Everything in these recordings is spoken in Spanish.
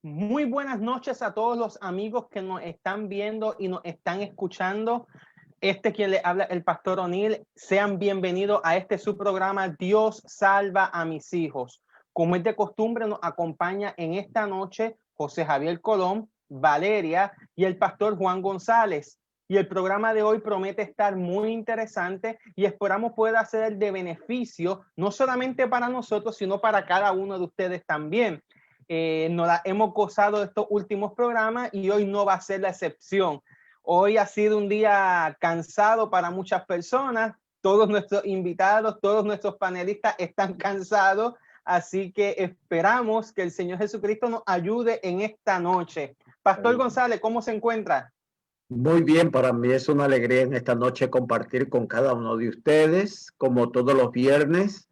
Muy buenas noches a todos los amigos que nos están viendo y nos están escuchando. Quien le habla, el Pastor O'Neill. Sean bienvenidos a su programa Dios salva a mis hijos. Como es de costumbre, nos acompaña en esta noche José Javier Colón, Valeria y el Pastor Juan González. Y el programa de hoy promete estar muy interesante y esperamos pueda ser de beneficio, no solamente para nosotros, sino para cada uno de ustedes también. Nos la hemos gozado de estos últimos programas y hoy no va a ser la excepción. Hoy ha sido un día cansado para muchas personas. Todos nuestros invitados, todos nuestros panelistas están cansados. Así que esperamos que el Señor Jesucristo nos ayude en esta noche. Pastor González, ¿cómo se encuentra? Muy bien, para mí es una alegría en esta noche compartir con cada uno de ustedes, como todos los viernes,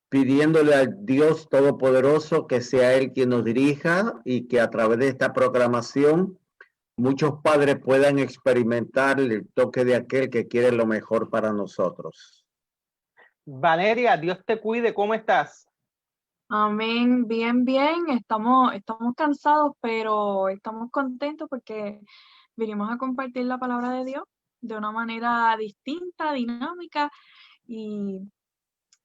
pidiéndole al Dios Todopoderoso que sea Él quien nos dirija y que a través de esta programación muchos padres puedan experimentar el toque de aquel que quiere lo mejor para nosotros. Valeria, Dios te cuide, ¿cómo estás? Amén, bien, bien. Estamos cansados, pero estamos contentos porque vinimos a compartir la palabra de Dios de una manera distinta, dinámica, y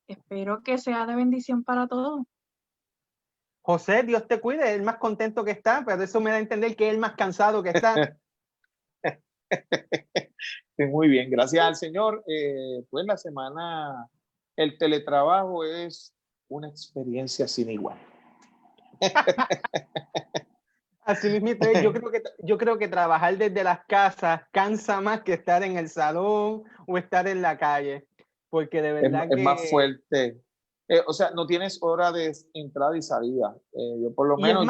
espero que sea de bendición para todos. José, Dios te cuide, el más contento que está, pero eso me da a entender que es el más cansado que está. Muy bien, gracias al Señor. Pues la semana, el teletrabajo es una experiencia sin igual. Así mismo, yo creo que trabajar desde las casas cansa más que estar en el salón o estar en la calle, porque de verdad es más fuerte. O sea, no tienes hora de entrada y salida. Yo por lo menos,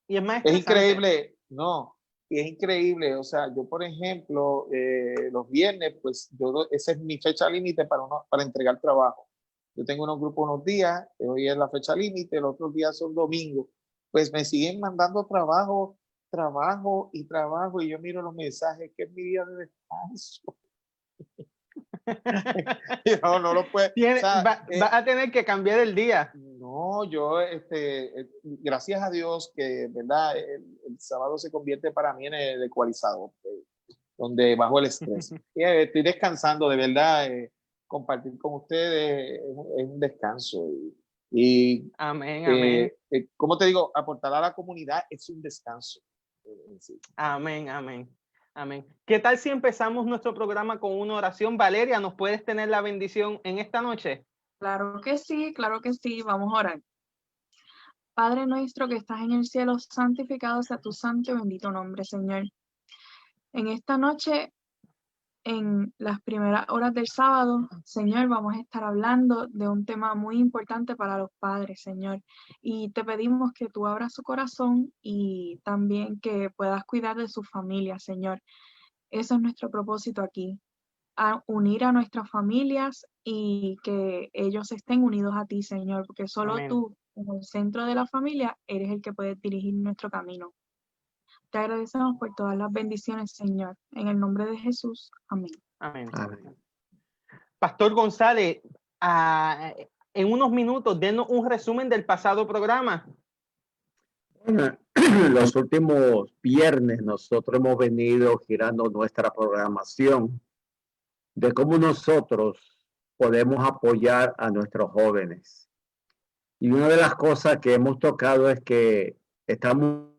y es más es increíble, no, y es increíble. O sea, yo por ejemplo, los viernes, pues esa es mi fecha límite para entregar trabajo. Yo tengo unos grupos unos días, hoy es la fecha límite, los otros días son domingos. Pues me siguen mandando trabajo, y yo miro los mensajes, que es mi día de descanso. no lo puede. Va a tener que cambiar el día. No, yo, gracias a Dios que, ¿verdad? El sábado se convierte para mí en el ecualizador, donde bajo el estrés. Estoy descansando, de verdad. Compartir con ustedes es un descanso. Amén, amén. ¿Cómo te digo? Aportar a la comunidad es un descanso. Sí. Amén, amén. Amén. ¿Qué tal si empezamos nuestro programa con una oración? Valeria, ¿nos puedes tener la bendición en esta noche? Claro que sí, vamos a orar. Padre nuestro que estás en el cielo, santificado sea tu santo y bendito nombre, Señor. En esta noche, en las primeras horas del sábado, Señor, vamos a estar hablando de un tema muy importante para los padres, Señor. Y te pedimos que tú abras su corazón y también que puedas cuidar de su familia, Señor. Eso es nuestro propósito aquí, a unir a nuestras familias y que ellos estén unidos a ti, Señor, porque solo Amén. tú, en el centro de la familia, eres el que puede dirigir nuestro camino. Te agradecemos por todas las bendiciones, Señor. En el nombre de Jesús. Amén. Amén. Amén. Pastor González, en unos minutos, denos un resumen del pasado programa. Bueno, los últimos viernes nosotros hemos venido girando nuestra programación de cómo nosotros podemos apoyar a nuestros jóvenes. Y una de las cosas que hemos tocado es que estamos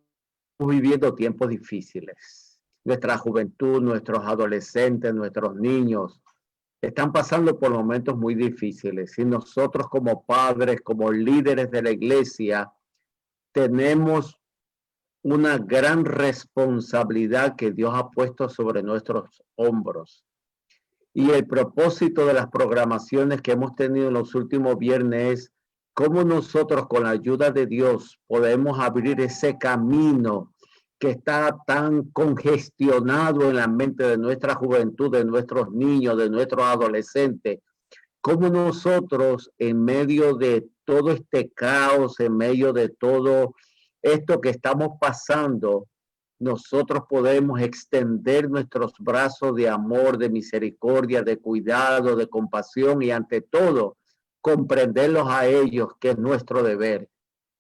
viviendo tiempos difíciles. Nuestra juventud, nuestros adolescentes, nuestros niños están pasando por momentos muy difíciles. Y nosotros como padres, como líderes de la iglesia, tenemos una gran responsabilidad que Dios ha puesto sobre nuestros hombros. Y el propósito de las programaciones que hemos tenido en los últimos viernes es cómo nosotros, con la ayuda de Dios, podemos abrir ese camino que está tan congestionado en la mente de nuestra juventud, de nuestros niños, de nuestros adolescentes. Cómo nosotros, en medio de todo este caos, en medio de todo esto que estamos pasando, nosotros podemos extender nuestros brazos de amor, de misericordia, de cuidado, de compasión y ante todo comprenderlos a ellos, que es nuestro deber.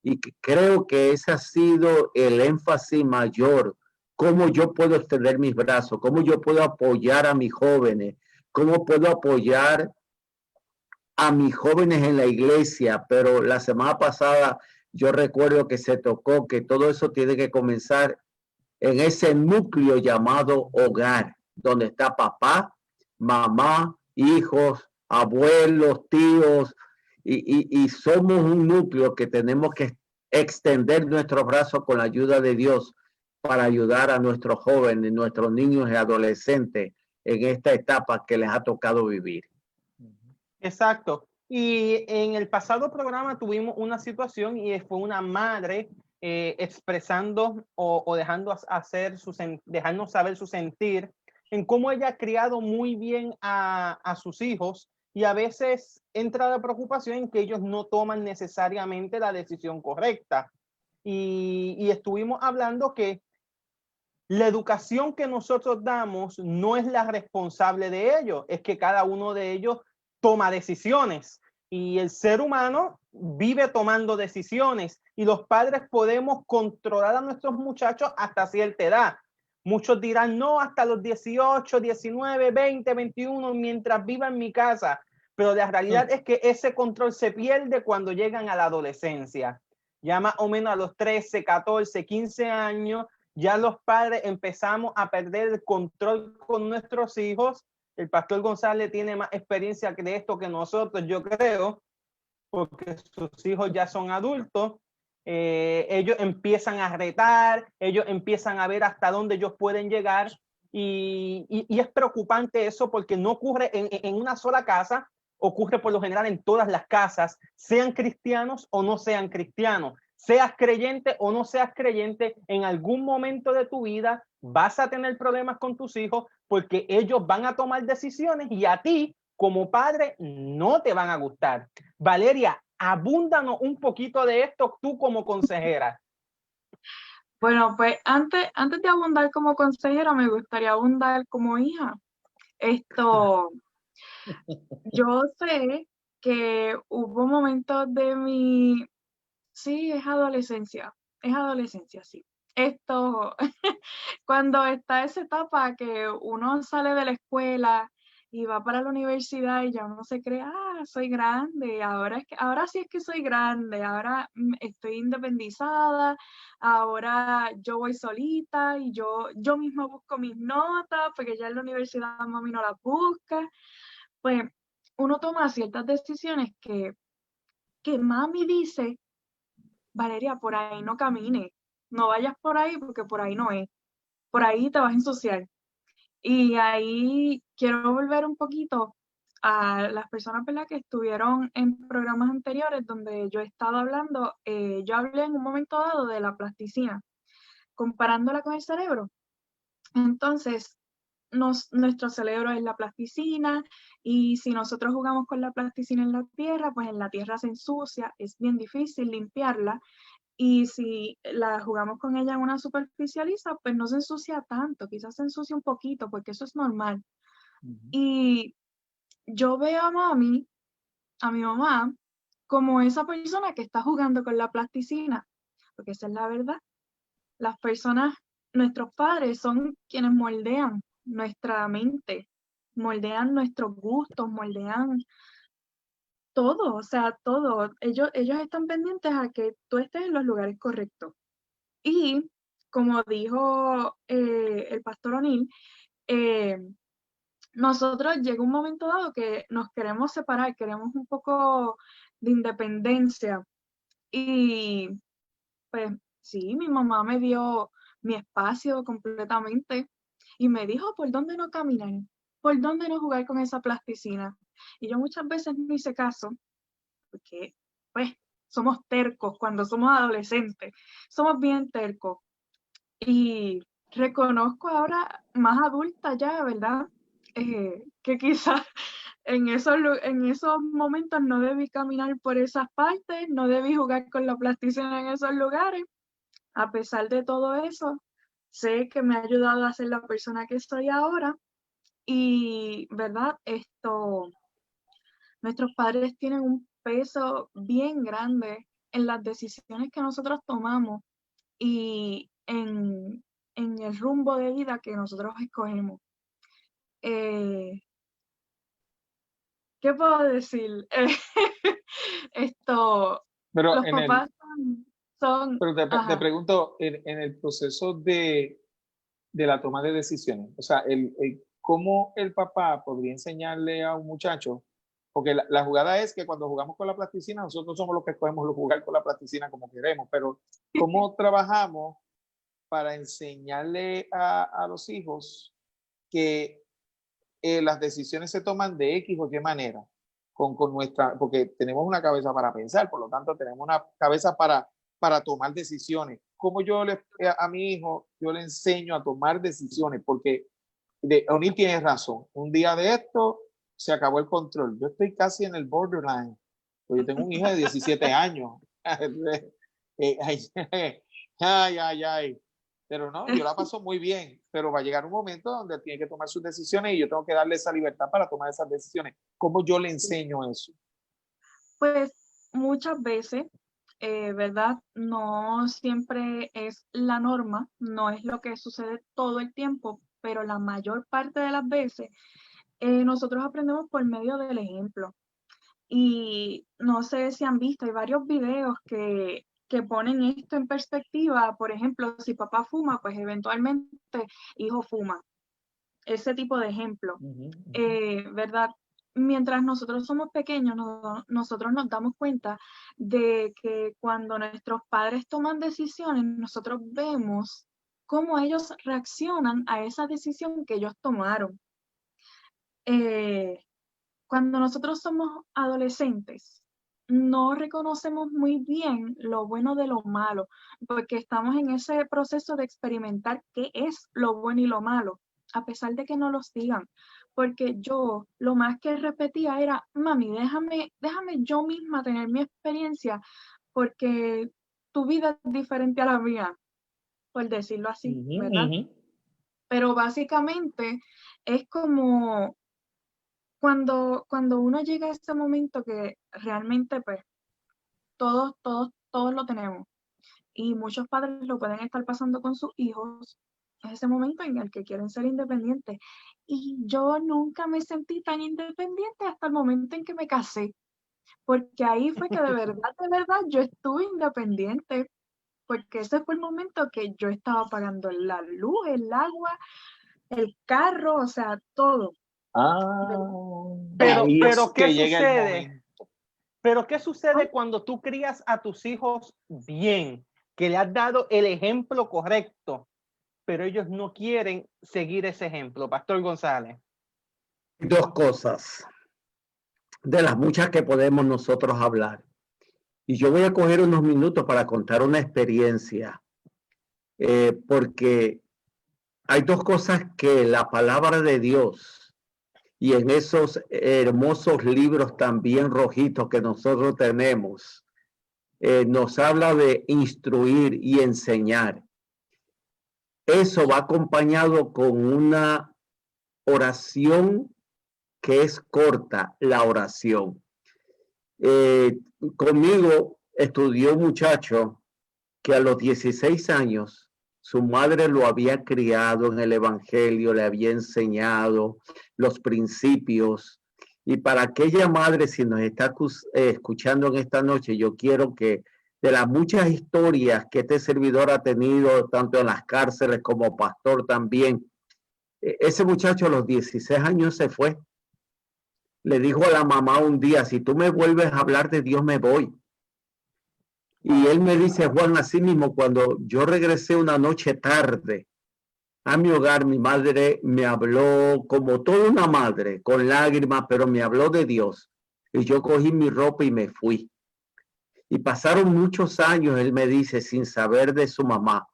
Y creo que ese ha sido el énfasis mayor. Cómo yo puedo extender mis brazos, cómo yo puedo apoyar a mis jóvenes, cómo puedo apoyar a mis jóvenes en la iglesia. Pero la semana pasada yo recuerdo que se tocó que todo eso tiene que comenzar en ese núcleo llamado hogar, donde está papá, mamá, hijos, abuelos, tíos, y somos un núcleo que tenemos que extender nuestros brazos con la ayuda de Dios para ayudar a nuestros jóvenes, nuestros niños y adolescentes en esta etapa que les ha tocado vivir. Exacto. Y en el pasado programa tuvimos una situación y fue una madre expresando o dejando dejarnos saber su sentir en cómo ella ha criado muy bien a sus hijos, y a veces entra la preocupación en que ellos no toman necesariamente la decisión correcta. Y estuvimos hablando que la educación que nosotros damos no es la responsable de ellos, es que cada uno de ellos toma decisiones y el ser humano vive tomando decisiones, y los padres podemos controlar a nuestros muchachos hasta cierta edad. Muchos dirán, no, hasta los 18, 19, 20, 21, mientras viva en mi casa. Pero la realidad es que ese control se pierde cuando llegan a la adolescencia. Ya más o menos a los 13, 14, 15 años, ya los padres empezamos a perder el control con nuestros hijos. El pastor González tiene más experiencia de esto que nosotros, yo creo, porque sus hijos ya son adultos. Ellos empiezan a retar, ellos empiezan a ver hasta dónde ellos pueden llegar, y es preocupante eso, porque no ocurre en una sola casa, ocurre por lo general en todas las casas, sean cristianos o no sean cristianos. Seas creyente o no seas creyente, en algún momento de tu vida vas a tener problemas con tus hijos, porque ellos van a tomar decisiones y a ti como padre no te van a gustar. Valeria, abúndanos un poquito de esto tú como consejera. Bueno, pues antes de abundar como consejera, me gustaría abundar como hija. Yo sé que hubo momentos de mi, sí, es adolescencia, sí. Cuando está esa etapa que uno sale de la escuela y va para la universidad y ya uno se cree, soy grande, ahora sí es que soy grande, ahora estoy independizada, ahora yo voy solita y yo misma busco mis notas, porque ya en la universidad mami no las busca. Pues uno toma ciertas decisiones que mami dice, Valeria, por ahí no camines, no vayas por ahí porque por ahí no es, por ahí te vas a ensuciar. Y ahí quiero volver un poquito a las personas, ¿verdad?, que estuvieron en programas anteriores donde yo he estado hablando. Yo hablé en un momento dado de la plasticina, comparándola con el cerebro. Entonces, nuestro cerebro es la plasticina, y si nosotros jugamos con la plasticina en la tierra, pues en la tierra se ensucia, es bien difícil limpiarla. Y si la jugamos con ella en una superficie lisa, pues no se ensucia tanto, quizás se ensucia un poquito, porque eso es normal. Y yo veo a mi mamá, como esa persona que está jugando con la plasticina, porque esa es la verdad. Las personas, nuestros padres son quienes moldean nuestra mente, moldean nuestros gustos, moldean todo, o sea, todo. Ellos están pendientes a que tú estés en los lugares correctos. Y como dijo el pastor O'Neill, nosotros llega un momento dado que nos queremos separar, queremos un poco de independencia. Y pues sí, mi mamá me dio mi espacio completamente y me dijo por dónde no caminar, por dónde no jugar con esa plasticina. Y yo muchas veces no hice caso, porque pues somos tercos cuando somos adolescentes, somos bien tercos. Y reconozco ahora, más adulta ya, ¿verdad? Que quizás en esos momentos no debí caminar por esas partes, no debí jugar con la plasticina en esos lugares. A pesar de todo eso, sé que me ha ayudado a ser la persona que soy ahora. Y, ¿verdad? Nuestros padres tienen un peso bien grande en las decisiones que nosotros tomamos y en el rumbo de vida que nosotros escogemos. ¿Qué puedo decir? Pero Los en papás pero te ajá. pregunto, en el proceso de la toma de decisiones, o sea, ¿cómo el papá podría enseñarle a un muchacho? Porque la jugada es que cuando jugamos con la plasticina, nosotros somos los que escogemos jugar con la plasticina como queremos, pero ¿cómo trabajamos para enseñarle a los hijos que las decisiones se toman de X o Y manera? Con nuestra, porque tenemos una cabeza para pensar, por lo tanto tenemos una cabeza para tomar decisiones. ¿Cómo yo a mi hijo, yo le enseño a tomar decisiones? Porque O'Neill tiene razón. Un día de esto se acabó el control. Yo estoy casi en el borderline. Yo tengo un hijo de 17 años. Ay. Pero no, yo la paso muy bien. Pero va a llegar un momento donde tiene que tomar sus decisiones y yo tengo que darle esa libertad para tomar esas decisiones. ¿Cómo yo le enseño eso? Pues muchas veces, ¿verdad? No siempre es la norma, no es lo que sucede todo el tiempo, pero la mayor parte de las veces nosotros aprendemos por medio del ejemplo. Y no sé si han visto, hay varios videos que ponen esto en perspectiva. Por ejemplo, si papá fuma, pues eventualmente hijo fuma. Ese tipo de ejemplo, ¿verdad? Mientras nosotros somos pequeños, nosotros nos damos cuenta de que cuando nuestros padres toman decisiones, nosotros vemos cómo ellos reaccionan a esa decisión que ellos tomaron. Cuando nosotros somos adolescentes, no reconocemos muy bien lo bueno de lo malo, porque estamos en ese proceso de experimentar qué es lo bueno y lo malo, a pesar de que no los digan. Porque yo lo más que repetía era, mami, déjame yo misma tener mi experiencia, porque tu vida es diferente a la mía, por decirlo así, ¿verdad? Pero básicamente es como cuando uno llega a ese momento que realmente pues todos lo tenemos y muchos padres lo pueden estar pasando con sus hijos, es ese momento en el que quieren ser independientes. Y yo nunca me sentí tan independiente hasta el momento en que me casé, porque ahí fue que de verdad yo estuve independiente, porque ese fue el momento que yo estaba pagando la luz, el agua, el carro, o sea, todo. Pero ¿qué que llega el sucede? momento. Pero ¿qué sucede cuando tú crías a tus hijos bien, que le has dado el ejemplo correcto, pero ellos no quieren seguir ese ejemplo? Pastor González. Dos cosas de las muchas que podemos nosotros hablar. Y yo voy a coger unos minutos para contar una experiencia, porque hay dos cosas que la palabra de Dios y en esos hermosos libros también rojitos que nosotros tenemos, nos habla de instruir y enseñar. Eso va acompañado con una oración que es corta, la oración. Conmigo estudió un muchacho que a los 16 años su madre lo había criado en el evangelio, le había enseñado los principios. Y para aquella madre, si nos está escuchando en esta noche, yo quiero que de las muchas historias que este servidor ha tenido, tanto en las cárceles como pastor también, ese muchacho a los 16 años se fue. Le dijo a la mamá un día, si tú me vuelves a hablar de Dios, me voy. Y él me dice, Juan, así mismo, cuando yo regresé una noche tarde a mi hogar, mi madre me habló como toda una madre, con lágrimas, pero me habló de Dios. Y yo cogí mi ropa y me fui. Y pasaron muchos años, él me dice, sin saber de su mamá.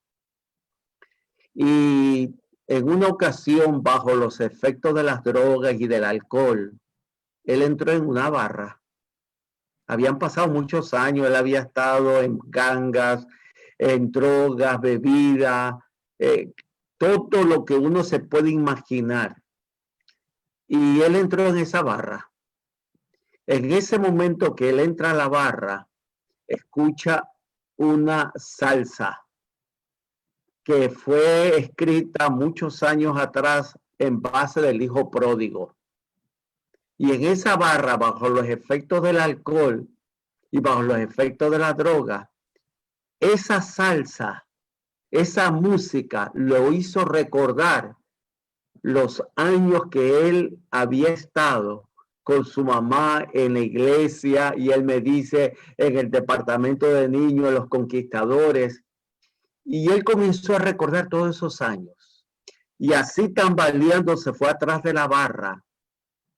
Y en una ocasión, bajo los efectos de las drogas y del alcohol, él entró en una barra. Habían pasado muchos años, él había estado en gangas, en drogas, bebida, todo lo que uno se puede imaginar. Y él entró en esa barra. En ese momento que él entra a la barra, escucha una salsa que fue escrita muchos años atrás en base del hijo pródigo. Y en esa barra, bajo los efectos del alcohol y bajo los efectos de la droga, esa salsa, esa música lo hizo recordar los años que él había estado con su mamá en la iglesia, y él me dice en el departamento de niños, los conquistadores, y él comenzó a recordar todos esos años, y así tambaleando se fue atrás de la barra,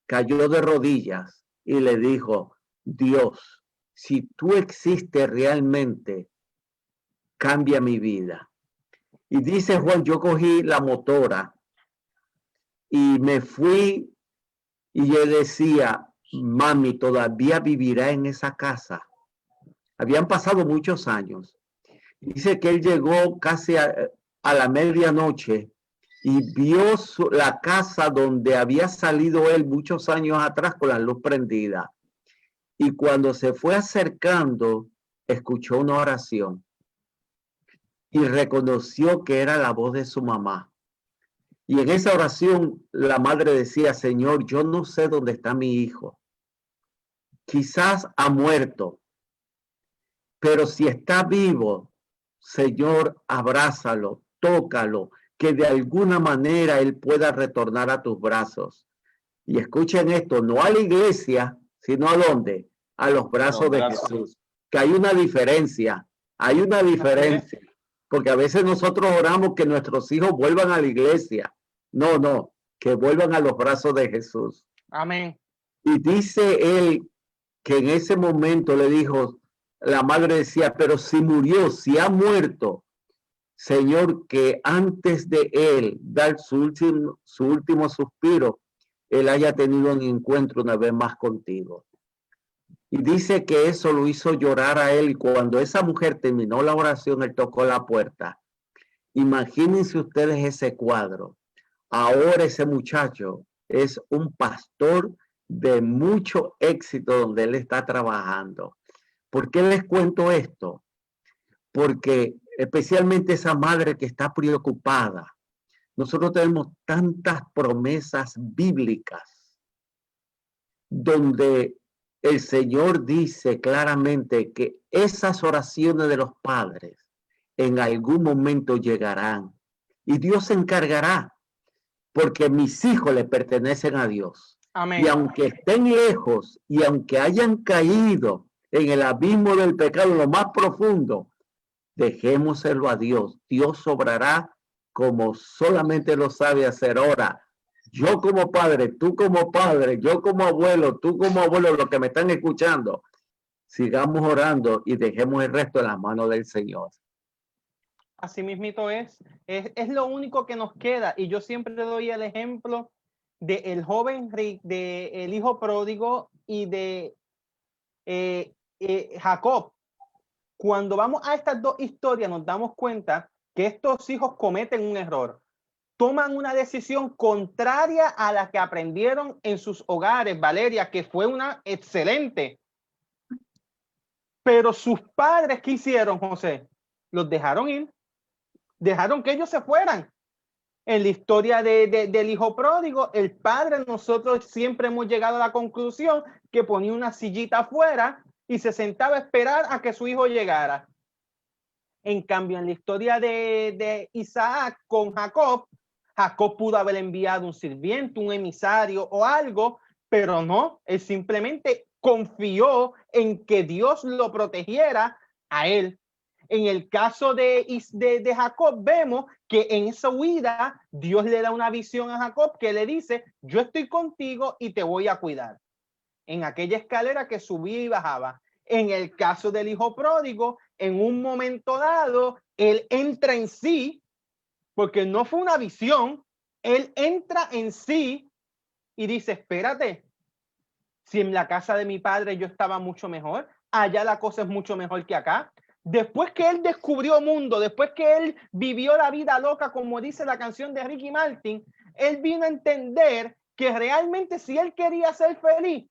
cayó de rodillas y le dijo: Dios, si tú existes realmente, cambia mi vida. Y dice Juan, yo cogí la motora y me fui, y yo decía, mami, todavía vivirá en esa casa. Habían pasado muchos años. Dice que él llegó casi a la medianoche y vio la casa donde había salido él muchos años atrás con la luz prendida. Y cuando se fue acercando, escuchó una oración y reconoció que era la voz de su mamá. Y en esa oración la madre decía: Señor, yo no sé dónde está mi hijo. Quizás ha muerto, pero si está vivo, Señor, abrázalo, tócalo, que de alguna manera él pueda retornar a tus brazos. Y escuchen esto, no a la iglesia, sino ¿a dónde? A los brazos de Jesús. Que hay una diferencia, porque a veces nosotros oramos que nuestros hijos vuelvan a la iglesia. No, que vuelvan a los brazos de Jesús. Amén. Y dice él que en ese momento le dijo, la madre decía, pero si murió, si ha muerto, Señor, que antes de él dar su último suspiro, él haya tenido un encuentro una vez más contigo. Y dice que eso lo hizo llorar a él, y cuando esa mujer terminó la oración, él tocó la puerta. Imagínense ustedes ese cuadro. Ahora ese muchacho es un pastor de mucho éxito donde él está trabajando. ¿Por qué les cuento esto? Porque especialmente esa madre que está preocupada. Nosotros tenemos tantas promesas bíblicas donde el Señor dice claramente que esas oraciones de los padres en algún momento llegarán y Dios se encargará, porque mis hijos le pertenecen a Dios. Amén. Y aunque estén lejos y aunque hayan caído en el abismo del pecado, lo más profundo, dejémoselo a Dios. Dios obrará como solamente lo sabe hacer. Ahora, yo como padre, tú como padre, yo como abuelo, tú como abuelo, los que me están escuchando, sigamos orando y dejemos el resto en las manos del Señor. Así mismito es lo único que nos queda. Y yo siempre doy el ejemplo de el joven rico, de el hijo pródigo y de Jacob. Cuando vamos a estas dos historias nos damos cuenta que estos hijos cometen un error. Toman una decisión contraria a la que aprendieron en sus hogares, Valeria, que fue una excelente. Pero sus padres, ¿qué hicieron, José? Los dejaron ir. Dejaron que ellos se fueran. En la historia del hijo pródigo, el padre, nosotros siempre hemos llegado a la conclusión que ponía una sillita afuera y se sentaba a esperar a que su hijo llegara. En cambio, en la historia de Isaac con Jacob, Jacob pudo haber enviado un sirviente, un emisario o algo, pero no, él simplemente confió en que Dios lo protegiera a él. En el caso de Jacob, vemos que en esa huida Dios le da una visión a Jacob que le dice: yo estoy contigo y te voy a cuidar. En aquella escalera que subía y bajaba. En el caso del hijo pródigo, en un momento dado, él entra en sí, porque no fue una visión, él entra en sí y dice: espérate, si en la casa de mi padre yo estaba mucho mejor, allá la cosa es mucho mejor que acá. Después que él descubrió mundo, después que él vivió la vida loca, como dice la canción de Ricky Martin, él vino a entender que realmente si él quería ser feliz,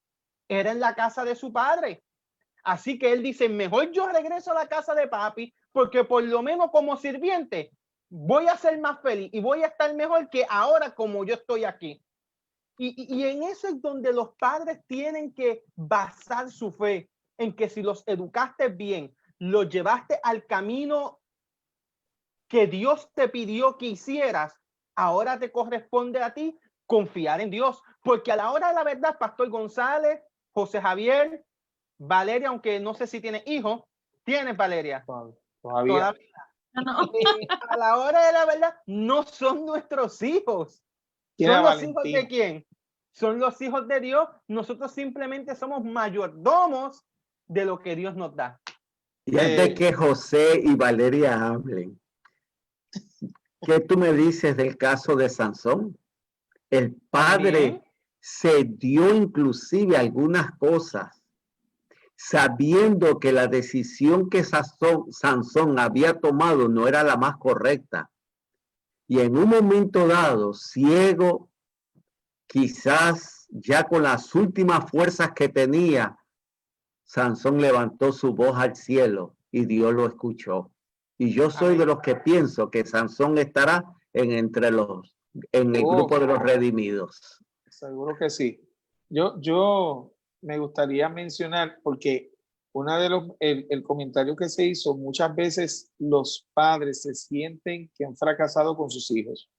era en la casa de su padre. Así que él dice, mejor yo regreso a la casa de papi, porque por lo menos como sirviente voy a ser más feliz y voy a estar mejor que ahora como yo estoy aquí. Y en eso es donde los padres tienen que basar su fe, en que si los educaste bien, los llevaste al camino que Dios te pidió que hicieras, ahora te corresponde a ti confiar en Dios. Porque a la hora de la verdad, Pastor González, José Javier, Valeria, aunque no sé si tiene hijos, ¿tienes, Valeria? Todavía. No. A la hora de la verdad, no son nuestros hijos. ¿Quién ¿Son era los hijos Valentino? de quién? Son los hijos de Dios. Nosotros simplemente somos mayordomos de lo que Dios nos da. Y antes que José y Valeria hablen, ¿qué tú me dices del caso de Sansón? El padre También se dio inclusive algunas cosas, sabiendo que la decisión que Sansón había tomado no era la más correcta. Y en un momento dado, ciego, quizás ya con las últimas fuerzas que tenía, Sansón levantó su voz al cielo y Dios lo escuchó. Y yo soy de los que pienso que Sansón estará en el grupo de los redimidos. Seguro que sí. Yo me gustaría mencionar, porque el comentario que se hizo, muchas veces los padres se sienten que han fracasado con sus hijos.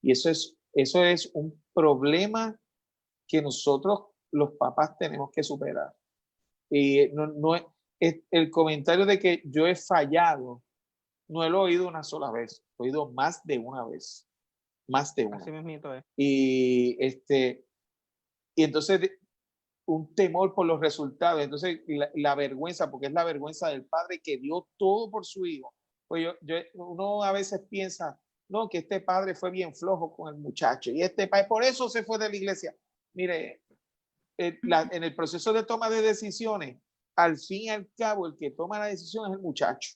Y eso es un problema que nosotros, los papás, tenemos que superar. Y no es el comentario de que yo he fallado, no lo he oído una sola vez, lo he oído más de una vez. Más de una. así mismito es. Y entonces un temor por los resultados, entonces la vergüenza, porque es la vergüenza del padre que dio todo por su hijo. Pues uno a veces piensa, no, que este padre fue bien flojo con el muchacho y este padre por eso se fue de la iglesia. Mire, en el proceso de toma de decisiones, al fin y al cabo, el que toma la decisión es el muchacho.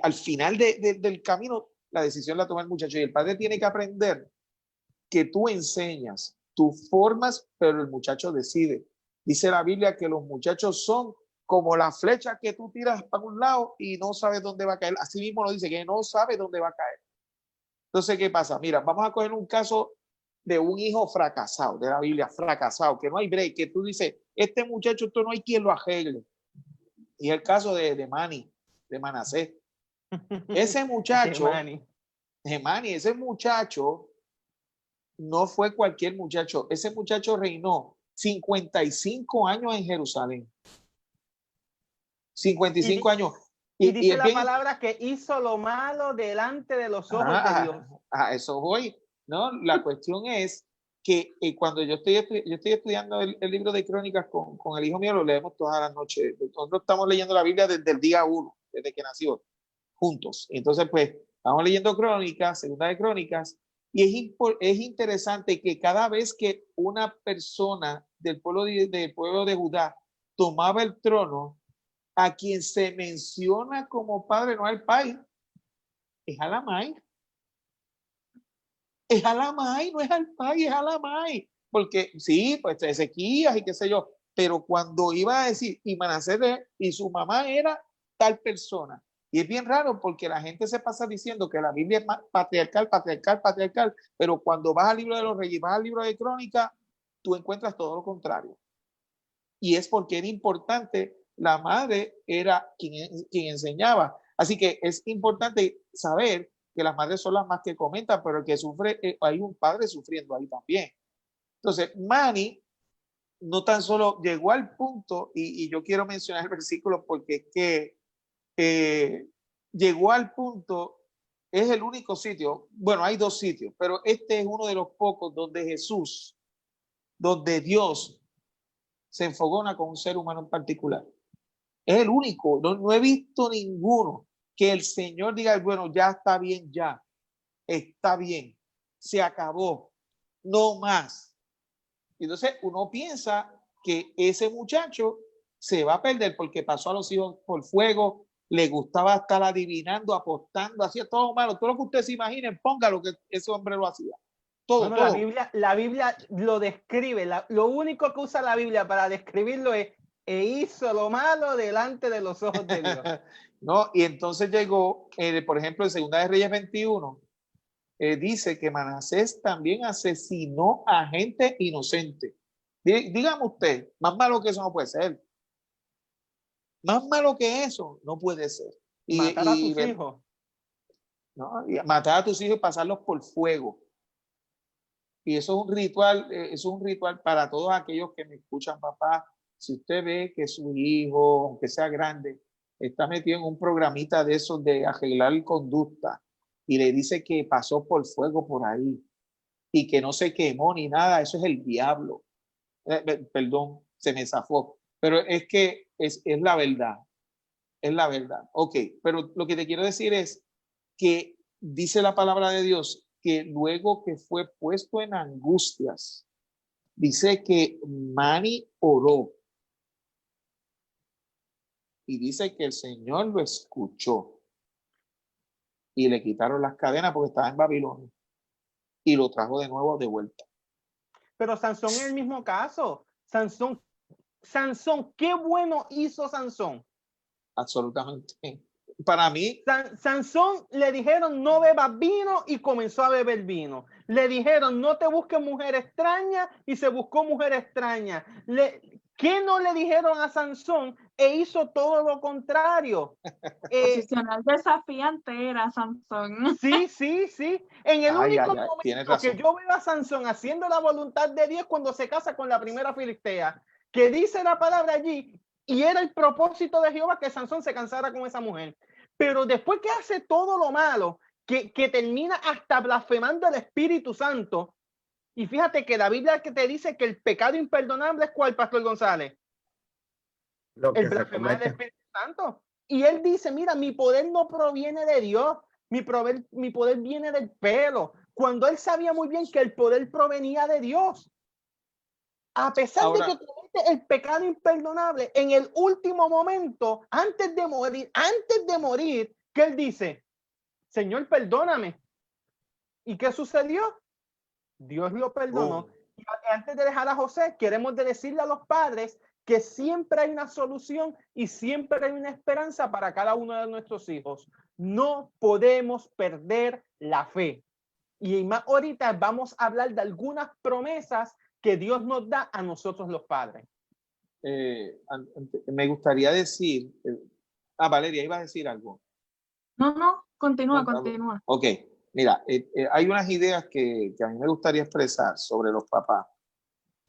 Al final del camino, la decisión la toma el muchacho y el padre tiene que aprender que tú enseñas, tú formas, pero el muchacho decide. Dice la Biblia que los muchachos son como la flecha que tú tiras para un lado y no sabes dónde va a caer. Así mismo lo dice, que no sabe dónde va a caer. Entonces, ¿qué pasa? Mira, vamos a coger un caso de un hijo fracasado, de la Biblia, fracasado, que no hay break, que tú dices, este muchacho, esto no hay quien lo arregle. Y el caso de Manny, de Manasés. Ese muchacho, ese muchacho no fue cualquier muchacho. Ese muchacho reinó 55 años en Jerusalén. 55 años. Y dice la palabra que hizo lo malo delante de los ojos de Dios. A eso voy. ¿No? La cuestión es que cuando yo estoy estudiando el libro de Crónicas con el hijo mío, lo leemos todas las noches. Nosotros estamos leyendo la Biblia desde el día 1, desde que nació, juntos. Entonces, pues, estamos leyendo Crónicas, segunda de Crónicas, y es interesante que cada vez que una persona del pueblo de Judá tomaba el trono, a quien se menciona como padre no es el pai, es Alamai. Es Alamai, no es al pai, es Alamai. Porque sí, pues Ezequías y qué sé yo, pero cuando iba a decir, y Manasés y su mamá era tal persona. Y es bien raro porque la gente se pasa diciendo que la Biblia es patriarcal, pero cuando vas al libro de los reyes, vas al libro de Crónicas, tú encuentras todo lo contrario. Y es porque era importante, la madre era quien enseñaba. Así que es importante saber que las madres son las más que comentan, pero el que sufre, hay un padre sufriendo ahí también. Entonces, Manny no tan solo llegó al punto, y yo quiero mencionar el versículo porque es que llegó al punto, es el único sitio, bueno, hay dos sitios, pero este es uno de los pocos donde Jesús, donde Dios se enfogona con un ser humano en particular. Es el único, no he visto ninguno que el Señor diga, bueno, ya está bien, ya, está bien, se acabó, no más. Entonces uno piensa que ese muchacho se va a perder porque pasó a los hijos por fuego, le gustaba estar adivinando, apostando, hacía todo malo, todo lo que ustedes se imaginen, ponga lo que ese hombre lo hacía. Todo, todo. La Biblia lo describe, lo único que usa la Biblia para describirlo es e hizo lo malo delante de los ojos de Dios. No, y entonces llegó, por ejemplo, en Segunda de Reyes 21, dice que Manasés también asesinó a gente inocente. Dígame usted, más malo que eso no puede ser. Más malo que eso no puede ser. Matar a sus hijos. ¿No? Y matar a tus hijos y pasarlos por fuego. Y eso es un ritual para todos aquellos que me escuchan, papá. Si usted ve que su hijo, aunque sea grande, está metido en un programita de esos de arreglar conducta y le dice que pasó por fuego por ahí y que no se quemó ni nada, eso es el diablo. Perdón, se me zafó. Pero es que es la verdad. Es la verdad. Ok, pero lo que te quiero decir es que dice la palabra de Dios que luego que fue puesto en angustias, dice que Mani oró y dice que el Señor lo escuchó y le quitaron las cadenas porque estaba en Babilonia y lo trajo de nuevo de vuelta. Pero Sansón es el mismo caso. Sansón, ¿qué bueno hizo Sansón? Absolutamente. Para mí, Sansón le dijeron no bebas vino y comenzó a beber vino. Le dijeron no te busques mujer extraña y se buscó mujer extraña. ¿Qué no le dijeron a Sansón? E hizo todo lo contrario. Posicional desafiante era Sansón. Sí. En el único momento que yo veo a Sansón haciendo la voluntad de Dios cuando se casa con la primera filistea, que dice la palabra allí, y era el propósito de Jehová que Sansón se casara con esa mujer. Pero después que hace todo lo malo, que termina hasta blasfemando el Espíritu Santo, y fíjate que la Biblia que te dice que el pecado imperdonable es ¿cuál, Pastor González? El blasfemar del Espíritu Santo. Y él dice, mira, mi poder no proviene de Dios, mi poder viene del pelo. Cuando él sabía muy bien que el poder provenía de Dios. A pesar de que comete el pecado imperdonable, en el último momento, antes de morir, ¿qué él dice? Señor, perdóname. ¿Y qué sucedió? Dios lo perdonó. Y antes de dejar a José, queremos decirle a los padres que siempre hay una solución y siempre hay una esperanza para cada uno de nuestros hijos. No podemos perder la fe. Y más ahorita vamos a hablar de algunas promesas que Dios nos da a nosotros los padres. Me gustaría decir, Valeria, ¿ibas a decir algo? No, continúa. Ok, mira, hay unas ideas que a mí me gustaría expresar sobre los papás,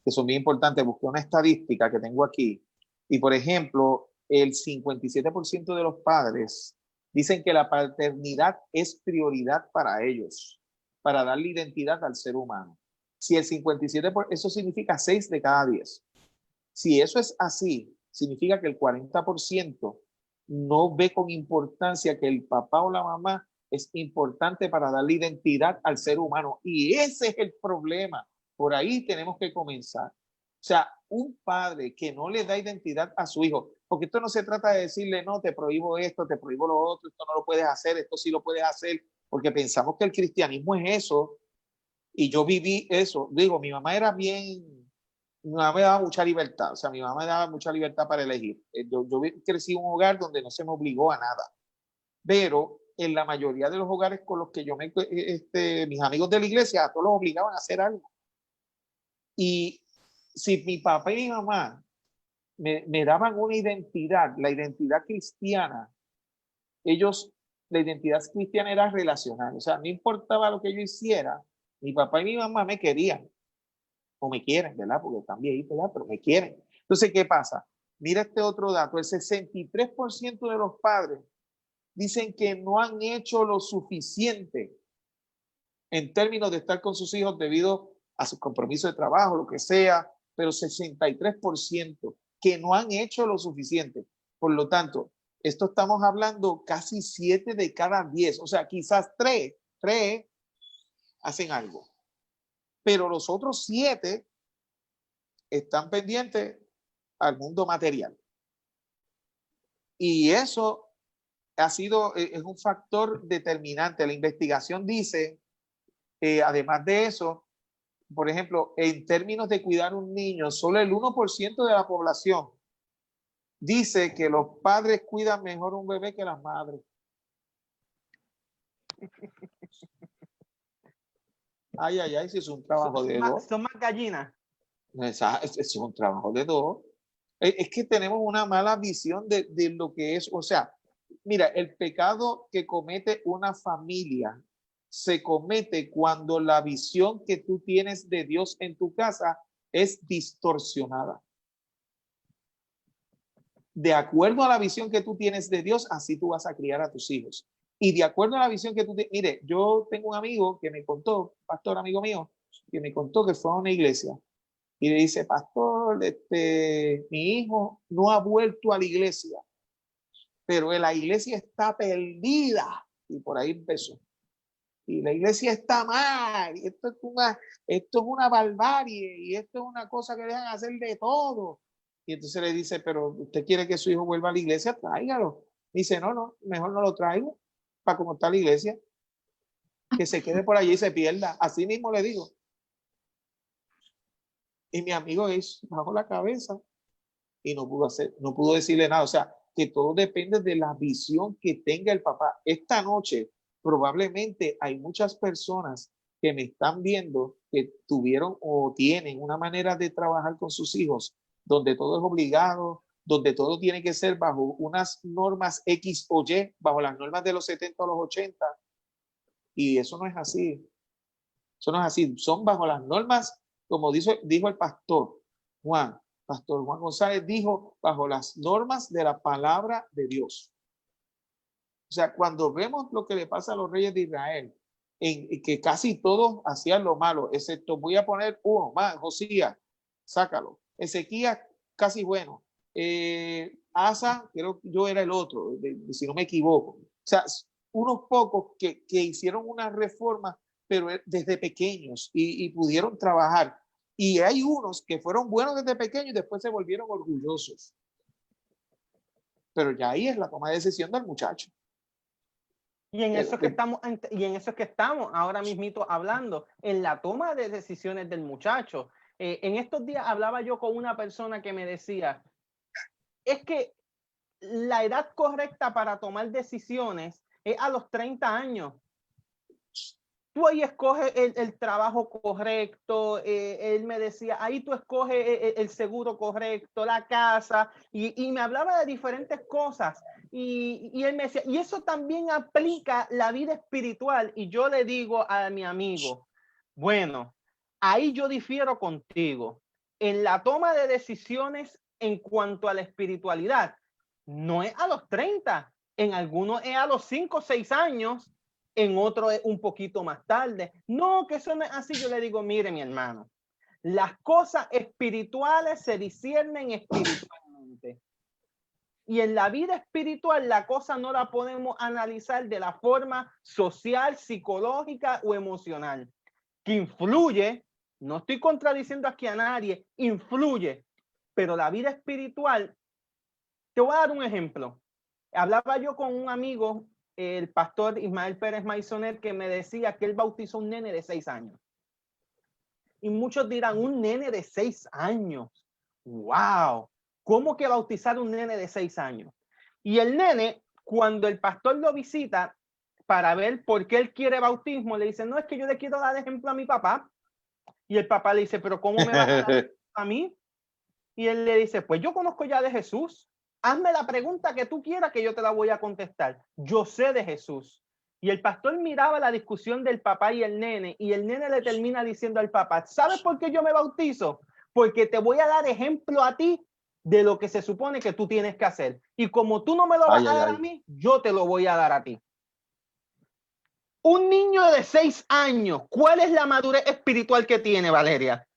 que son bien importantes. Busqué una estadística que tengo aquí, y por ejemplo, el 57% de los padres dicen que la paternidad es prioridad para ellos, para darle identidad al ser humano. Si el 57%, eso significa 6 de cada 10. Si eso es así, significa que el 40% no ve con importancia que el papá o la mamá es importante para darle identidad al ser humano. Y ese es el problema. Por ahí tenemos que comenzar. O sea, un padre que no le da identidad a su hijo, porque esto no se trata de decirle, no, te prohíbo esto, te prohíbo lo otro, esto no lo puedes hacer, esto sí lo puedes hacer, porque pensamos que el cristianismo es eso. Y yo viví eso. Digo, mi mamá me daba mucha libertad. O sea, mi mamá me daba mucha libertad para elegir. Yo crecí en un hogar donde no se me obligó a nada. Pero en la mayoría de los hogares con los que yo mis amigos de la iglesia, a todos los obligaban a hacer algo. Y si mi papá y mi mamá me daban una identidad, la identidad cristiana, la identidad cristiana era relacional. O sea, no importaba lo que yo hiciera, mi papá y mi mamá me querían. O me quieren, ¿verdad? Porque están viejitos, ¿verdad? Pero me quieren. Entonces, ¿qué pasa? Mira este otro dato. El 63% de los padres dicen que no han hecho lo suficiente en términos de estar con sus hijos debido a sus compromisos de trabajo, lo que sea, pero 63% que no han hecho lo suficiente. Por lo tanto, esto estamos hablando casi 7 de cada 10. O sea, quizás 3 hacen algo. Pero los otros 7 están pendientes al mundo material. Y eso es un factor determinante. La investigación dice, además de eso, por ejemplo, en términos de cuidar un niño, solo el 1% de la población dice que los padres cuidan mejor un bebé que las madres. Ay, ay, ay, si es un trabajo de dos. Son más gallinas. Es un trabajo de dos. Es que tenemos una mala visión de lo que es. O sea, mira, el pecado que comete una familia se comete cuando la visión que tú tienes de Dios en tu casa es distorsionada. De acuerdo a la visión que tú tienes de Dios, así tú vas a criar a tus hijos. Y de acuerdo a la visión que tú tienes, mire, yo tengo un amigo que me contó, pastor amigo mío, que me contó que fue a una iglesia y le dice, pastor, mi hijo no ha vuelto a la iglesia, pero la iglesia está perdida. Y por ahí empezó. Y la iglesia está mal, y esto es una barbarie, y esto es una cosa que dejan hacer de todo. Y entonces le dice, pero ¿usted quiere que su hijo vuelva a la iglesia? Tráigalo. Dice, no, mejor no lo traigo, para como está la iglesia. Que se quede por allí y se pierda. Así mismo le digo. Y mi amigo bajó la cabeza y no pudo decirle nada. O sea, que todo depende de la visión que tenga el papá. Esta noche, probablemente hay muchas personas que me están viendo que tuvieron o tienen una manera de trabajar con sus hijos donde todo es obligado, donde todo tiene que ser bajo unas normas X o Y, bajo las normas de los 70 o los 80. Y eso no es así. Eso no es así. Son bajo las normas, como dijo el pastor Juan González, dijo, bajo las normas de la palabra de Dios. O sea, cuando vemos lo que le pasa a los reyes de Israel, en que casi todos hacían lo malo, excepto, voy a poner uno más, Josías, sácalo. Ezequías, casi bueno. Asa, creo que yo era el otro, si no me equivoco. O sea, unos pocos que hicieron una reforma, pero desde pequeños y pudieron trabajar. Y hay unos que fueron buenos desde pequeños y después se volvieron orgullosos. Pero ya ahí es la toma de decisión del muchacho. Y en eso es que estamos ahora mismito hablando, en la toma de decisiones del muchacho. En estos días hablaba yo con una persona que me decía, es que la edad correcta para tomar decisiones es a los 30 años. Tú ahí escoges el trabajo correcto, él me decía, ahí tú escoges el seguro correcto, la casa, y me hablaba de diferentes cosas. Y él me decía, y eso también aplica la vida espiritual. Y yo le digo a mi amigo, bueno, ahí yo difiero contigo. En la toma de decisiones en cuanto a la espiritualidad, no es a los 30, en algunos es a los 5 o 6 años, en otro es un poquito más tarde. No, que eso no es así. Yo le digo, mire, mi hermano, las cosas espirituales se disciernen espiritualmente. Y en la vida espiritual la cosa no la podemos analizar de la forma social, psicológica o emocional. Que influye, no estoy contradiciendo aquí a nadie, influye. Pero la vida espiritual, te voy a dar un ejemplo. Hablaba yo con un amigo, el pastor Ismael Pérez Maisonet, que me decía que él bautizó un nene de 6 años. Y muchos dirán, un nene de 6 años. ¡Wow! ¿Cómo que bautizar un nene de 6 años? Y el nene, cuando el pastor lo visita para ver por qué él quiere bautismo, le dice, no, es que yo le quiero dar ejemplo a mi papá. Y el papá le dice, pero ¿cómo me va a dar a mí? Y él le dice, pues yo conozco ya de Jesús. Hazme la pregunta que tú quieras que yo te la voy a contestar. Yo sé de Jesús. Y el pastor miraba la discusión del papá y el nene le termina diciendo al papá, ¿sabes por qué yo me bautizo? Porque te voy a dar ejemplo a ti de lo que se supone que tú tienes que hacer. Y como tú no me lo vas a dar a mí, yo te lo voy a dar a ti. Un niño de 6 años, ¿cuál es la madurez espiritual que tiene, Valeria?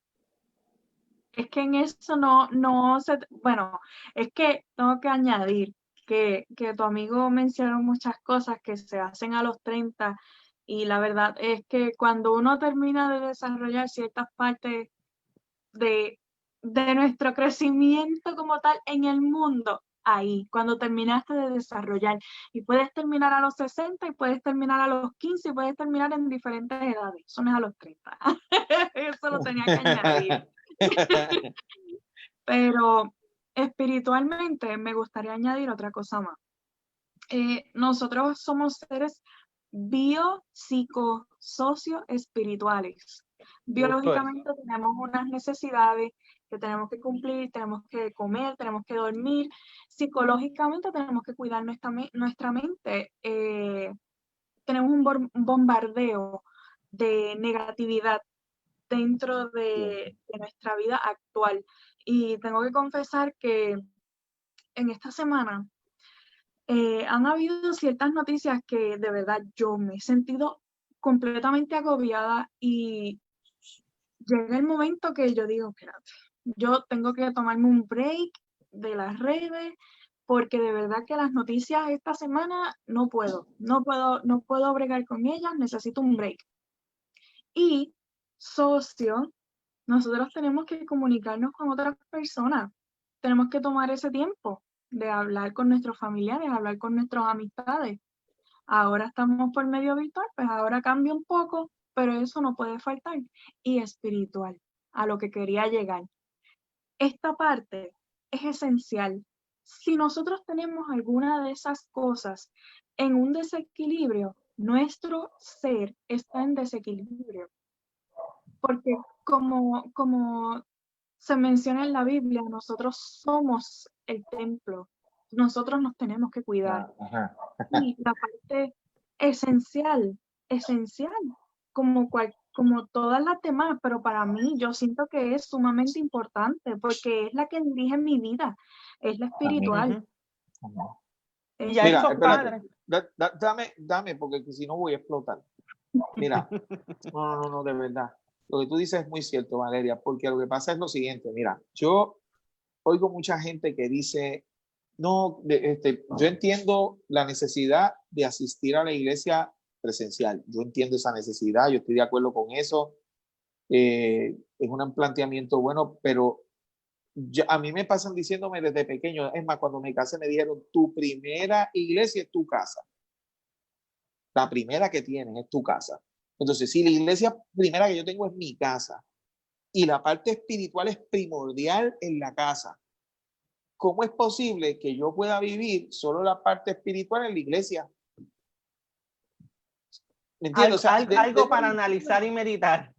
Es que en eso bueno, es que tengo que añadir que tu amigo mencionó muchas cosas que se hacen a los 30 y la verdad es que cuando uno termina de desarrollar ciertas partes de nuestro crecimiento como tal en el mundo, ahí, cuando terminaste de desarrollar, y puedes terminar a los 60 y puedes terminar a los 15 y puedes terminar en diferentes edades, eso no es a los 30, eso lo tenía que añadir. Pero espiritualmente me gustaría añadir otra cosa más. Nosotros somos seres biopsicosocioespirituales. Biológicamente tenemos unas necesidades que tenemos que cumplir, tenemos que comer, tenemos que dormir. Psicológicamente tenemos que cuidar nuestra mente. Tenemos un bombardeo de negatividad dentro de nuestra vida actual. Y tengo que confesar que en esta semana han habido ciertas noticias que de verdad yo me he sentido completamente agobiada y llega el momento que yo digo, espérate, yo tengo que tomarme un break de las redes porque de verdad que las noticias esta semana no puedo bregar con ellas, necesito un break. Y nosotros tenemos que comunicarnos con otras personas, tenemos que tomar ese tiempo de hablar con nuestros familiares, hablar con nuestras amistades. Ahora estamos por medio virtual, pues ahora cambia un poco, pero eso no puede faltar. Y espiritual, a lo que quería llegar. Esta parte es esencial. Si nosotros tenemos alguna de esas cosas en un desequilibrio, nuestro ser está en desequilibrio. Porque como se menciona en la Biblia, nosotros somos el templo, nosotros nos tenemos que cuidar. Ajá. Y la parte esencial, como todas las demás, pero para mí yo siento que es sumamente importante porque es la que dirige mi vida, es la espiritual. Y a Mira, esos espérate, padres. dame, porque si no voy a explotar. Mira, no, de verdad. Lo que tú dices es muy cierto, Valeria, porque lo que pasa es lo siguiente. Mira, yo oigo mucha gente que dice, no, yo entiendo la necesidad de asistir a la iglesia presencial. Yo entiendo esa necesidad, yo estoy de acuerdo con eso. Es un planteamiento bueno, pero a mí me pasan diciéndome desde pequeño, es más, cuando me casé me dijeron, tu primera iglesia es tu casa. La primera que tienes es tu casa. Entonces, si la iglesia primera que yo tengo es mi casa y la parte espiritual es primordial en la casa, ¿cómo es posible que yo pueda vivir solo la parte espiritual en la iglesia? ¿Me entiendes? Algo para analizar y meditar.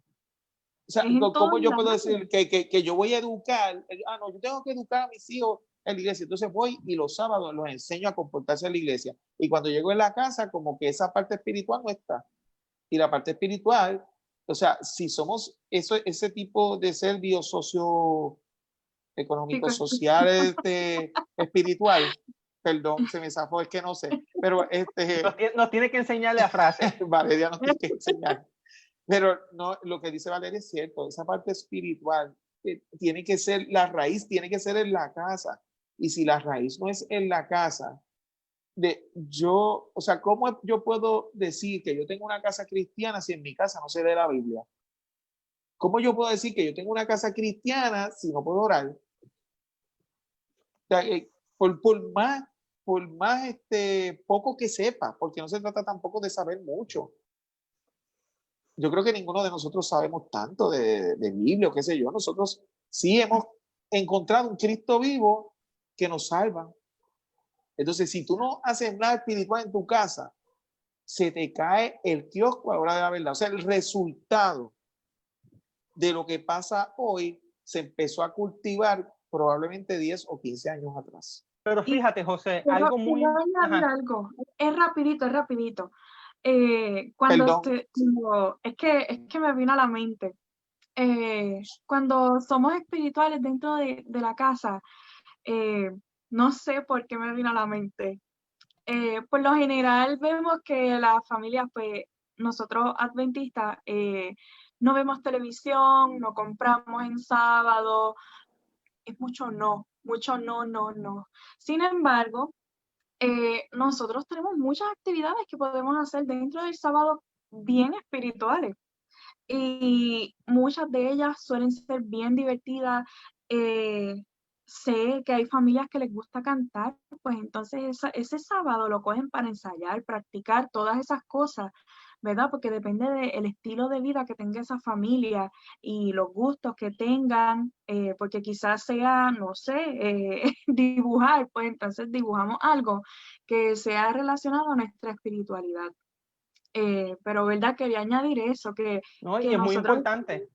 O sea, ¿cómo yo puedo decir que yo voy a educar? No, yo tengo que educar a mis hijos en la iglesia. Entonces voy y los sábados los enseño a comportarse en la iglesia. Y cuando llego en la casa, como que esa parte espiritual no está. Y la parte espiritual, o sea, si somos ese tipo de ser biosocio económico, social, espiritual, perdón, se me zafó, es que no sé, pero nos tiene que enseñar la frase. Valeria nos tiene que enseñar. Pero no, lo que dice Valeria es cierto, esa parte espiritual tiene que ser, la raíz tiene que ser en la casa. Y si la raíz no es en la casa, o sea, ¿cómo yo puedo decir que yo tengo una casa cristiana si en mi casa no se lee la Biblia? ¿Cómo yo puedo decir que yo tengo una casa cristiana si no puedo orar? O sea, por más poco que sepa, porque no se trata tampoco de saber mucho. Yo creo que ninguno de nosotros sabemos tanto de Biblia o qué sé yo. Nosotros sí hemos encontrado un Cristo vivo que nos salva. Entonces, si tú no haces nada espiritual en tu casa, se te cae el kiosco a la hora de la verdad. O sea, el resultado de lo que pasa hoy se empezó a cultivar probablemente 10 o 15 años atrás. Pero fíjate, José, algo muy... Algo. Es rapidito. Es que me vino a la mente. Cuando somos espirituales dentro de la casa, no sé por qué me vino a la mente. Por lo general vemos que las familias, pues nosotros adventistas, no vemos televisión, no compramos en sábado, es mucho no. Sin embargo, nosotros tenemos muchas actividades que podemos hacer dentro del sábado bien espirituales y muchas de ellas suelen ser bien divertidas. Sé que hay familias que les gusta cantar, pues entonces ese sábado lo cogen para ensayar, practicar todas esas cosas, ¿verdad? Porque depende del estilo de vida que tenga esa familia y los gustos que tengan, porque quizás sea, no sé, dibujar, pues entonces dibujamos algo que sea relacionado a nuestra espiritualidad. Pero, ¿verdad? Quería añadir eso, ¿no? Y que es muy nosotros importante.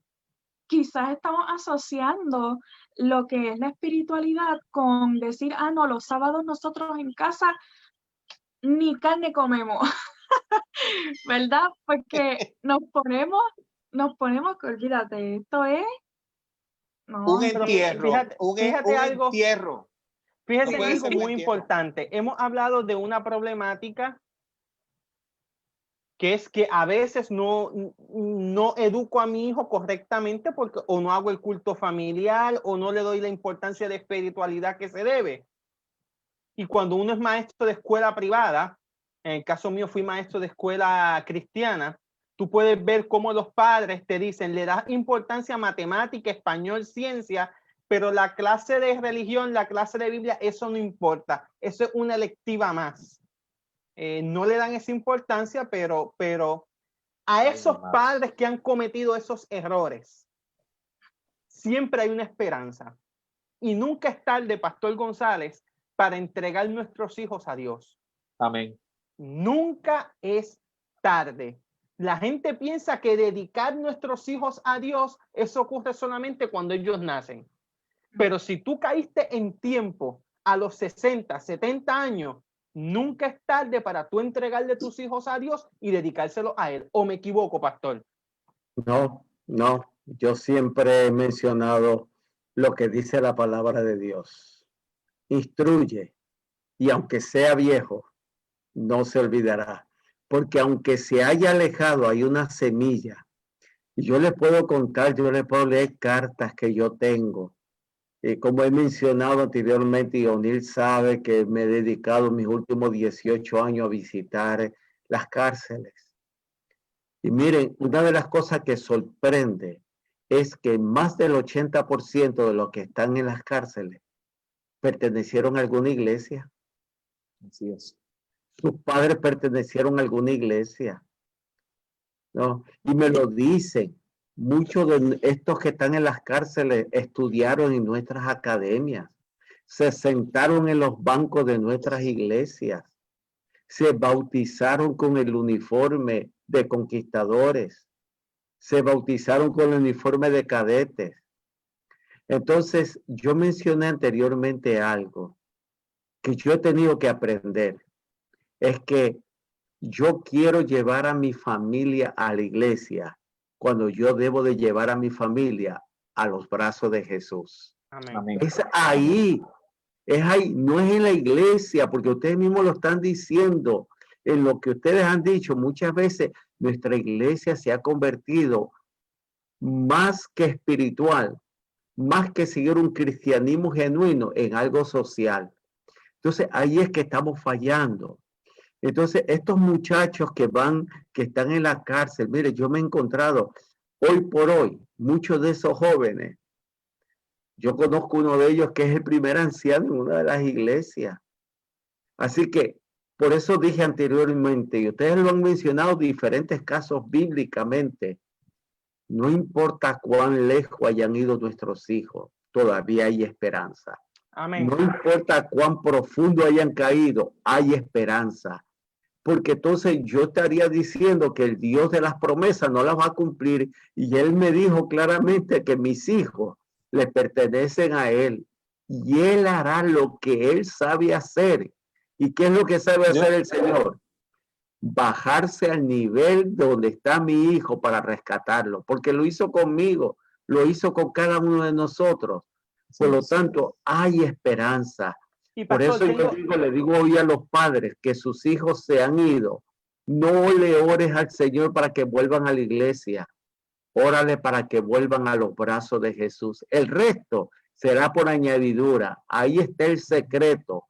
quizás estamos asociando lo que es la espiritualidad con decir, ah, no, los sábados nosotros en casa ni carne comemos, ¿verdad? Porque nos ponemos que olvídate, esto es, Un no, Pero entierro, fíjate un algo, entierro. No fíjate puede algo ser un muy entierro. importante. Hemos hablado de una problemática que es que a veces no educo a mi hijo correctamente porque o no hago el culto familiar o no le doy la importancia de espiritualidad que se debe. Y cuando uno es maestro de escuela privada, en el caso mío fui maestro de escuela cristiana, tú puedes ver cómo los padres te dicen, le das importancia a matemática, español, ciencia, pero la clase de religión, la clase de Biblia, eso no importa. Eso es una electiva más. No le dan esa importancia, pero a esos padres que han cometido esos errores, siempre hay una esperanza. Y nunca es tarde, Pastor González, para entregar nuestros hijos a Dios. Amén. Nunca es tarde. La gente piensa que dedicar nuestros hijos a Dios, eso ocurre solamente cuando ellos nacen. Pero si tú caíste en tiempo a los 60, 70 años, nunca es tarde para tú entregarle tus hijos a Dios y dedicárselo a Él. ¿O me equivoco, pastor? No, no. Yo siempre he mencionado lo que dice la palabra de Dios. Instruye, y aunque sea viejo, no se olvidará. Porque aunque se haya alejado, hay una semilla. Y yo le puedo contar, yo le puedo leer cartas que yo tengo. Como he mencionado anteriormente, y O'Neill sabe que me he dedicado mis últimos 18 años a visitar las cárceles. Y miren, una de las cosas que sorprende es que más del 80% de los que están en las cárceles pertenecieron a alguna iglesia. Así es. Sus padres pertenecieron a alguna iglesia, ¿no? Y me lo dicen. Muchos de estos que están en las cárceles estudiaron en nuestras academias, se sentaron en los bancos de nuestras iglesias, se bautizaron con el uniforme de conquistadores, se bautizaron con el uniforme de cadetes. Entonces, yo mencioné anteriormente algo que yo he tenido que aprender. Es que yo quiero llevar a mi familia a la iglesia cuando yo debo de llevar a mi familia a los brazos de Jesús. Amén. Amén. Es ahí, no es en la iglesia, porque ustedes mismos lo están diciendo, en lo que ustedes han dicho, muchas veces nuestra iglesia se ha convertido más que espiritual, más que seguir un cristianismo genuino en algo social. Entonces ahí es que estamos fallando. Entonces estos muchachos que están en la cárcel, mire, yo me he encontrado hoy por hoy, muchos de esos jóvenes, yo conozco uno de ellos que es el primer anciano en una de las iglesias. Así que por eso dije anteriormente, y ustedes lo han mencionado diferentes casos bíblicamente, no importa cuán lejos hayan ido nuestros hijos, todavía hay esperanza. Amén. No importa cuán profundo hayan caído, hay esperanza. Porque entonces yo estaría diciendo que el Dios de las promesas no las va a cumplir. Y Él me dijo claramente que mis hijos le pertenecen a Él. Y Él hará lo que Él sabe hacer. ¿Y qué es lo que sabe hacer el Señor? Bajarse al nivel donde está mi hijo para rescatarlo, porque lo hizo conmigo, lo hizo con cada uno de nosotros. Por lo tanto, hay esperanza. Y Por pastor, eso le digo hoy a los padres que sus hijos se han ido. No le ores al Señor para que vuelvan a la iglesia. Órale para que vuelvan a los brazos de Jesús. El resto será por añadidura. Ahí está el secreto.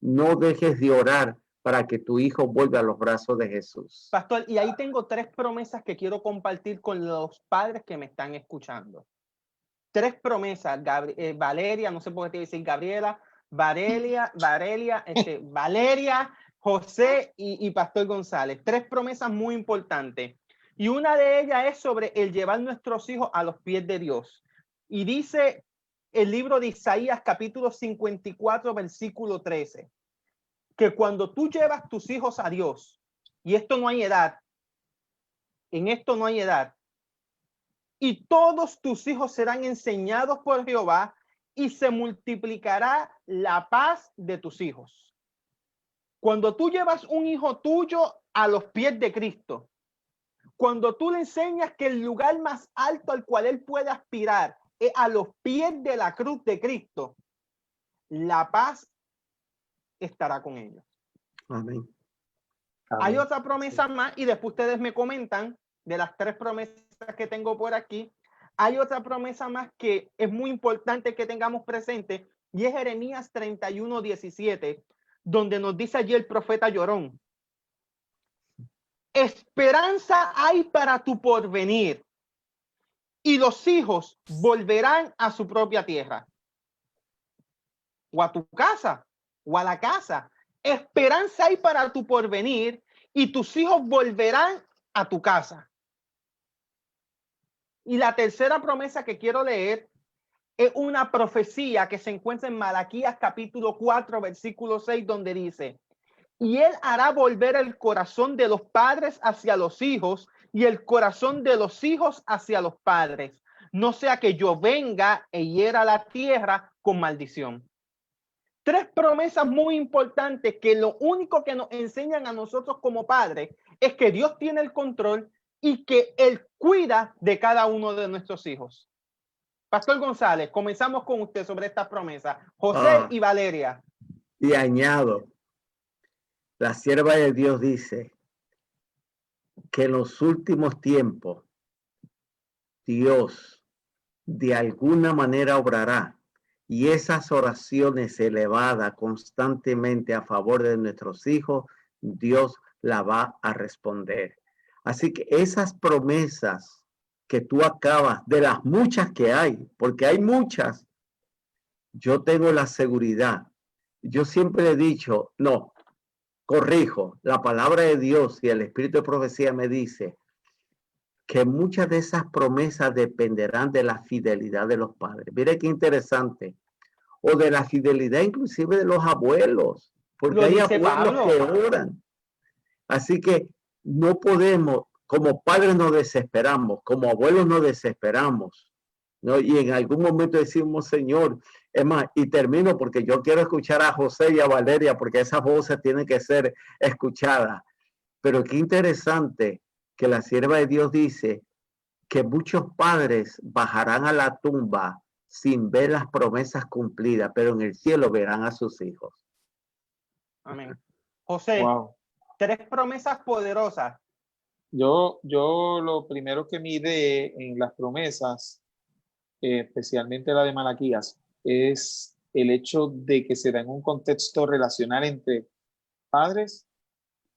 No dejes de orar para que tu hijo vuelva a los brazos de Jesús. Pastor, y ahí tengo 3 promesas que quiero compartir con los padres que me están escuchando. 3 promesas, Valeria, no sé por qué te voy a decir Gabriela, Valeria, José y Pastor González. 3 promesas muy importantes. Y una de ellas es sobre el llevar nuestros hijos a los pies de Dios. Y dice el libro de Isaías, capítulo 54, versículo 13, que cuando tú llevas tus hijos a Dios, y esto no hay edad, en esto no hay edad, y todos tus hijos serán enseñados por Jehová, y se multiplicará la paz de tus hijos. Cuando tú llevas un hijo tuyo a los pies de Cristo, cuando tú le enseñas que el lugar más alto al cual él puede aspirar es a los pies de la cruz de Cristo, la paz estará con ellos. Amén. Hay otra promesa más y después ustedes me comentan de las 3 promesas que tengo por aquí. Hay otra promesa más que es muy importante que tengamos presente y es Jeremías 31:17, donde nos dice allí el profeta llorón: esperanza hay para tu porvenir y los hijos volverán a su propia tierra, o a tu casa, o a la casa. Esperanza hay para tu porvenir y tus hijos volverán a tu casa. Y la tercera promesa que quiero leer es una profecía que se encuentra en Malaquías capítulo 4, versículo 6, donde dice: y él hará volver el corazón de los padres hacia los hijos y el corazón de los hijos hacia los padres, no sea que yo venga e hiera la tierra con maldición. 3 promesas muy importantes que lo único que nos enseñan a nosotros como padres es que Dios tiene el control y que Él cuida de cada uno de nuestros hijos. Pastor González, comenzamos con usted sobre estas promesas. José y Valeria. Y añado, la sierva de Dios dice que en los últimos tiempos Dios de alguna manera obrará, y esas oraciones elevadas constantemente a favor de nuestros hijos, Dios la va a responder. Así que esas promesas que tú acabas, de las muchas que hay, porque hay muchas, yo tengo la seguridad. Yo siempre he dicho, no, corrijo, la palabra de Dios y el espíritu de profecía me dice que muchas de esas promesas dependerán de la fidelidad de los padres. Mire qué interesante. O de la fidelidad inclusive de los abuelos, porque hay abuelos que oran. Así que no podemos, como padres nos desesperamos, como abuelos nos desesperamos, ¿no? Y en algún momento decimos, Señor, es más, y termino porque yo quiero escuchar a José y a Valeria, porque esas voces tienen que ser escuchadas. Pero qué interesante que la sierva de Dios dice que muchos padres bajarán a la tumba sin ver las promesas cumplidas, pero en el cielo verán a sus hijos. Amén. José, Wow. 3 promesas poderosas. Yo lo primero que mide en las promesas, especialmente la de Malaquías, es el hecho de que se da en un contexto relacional entre padres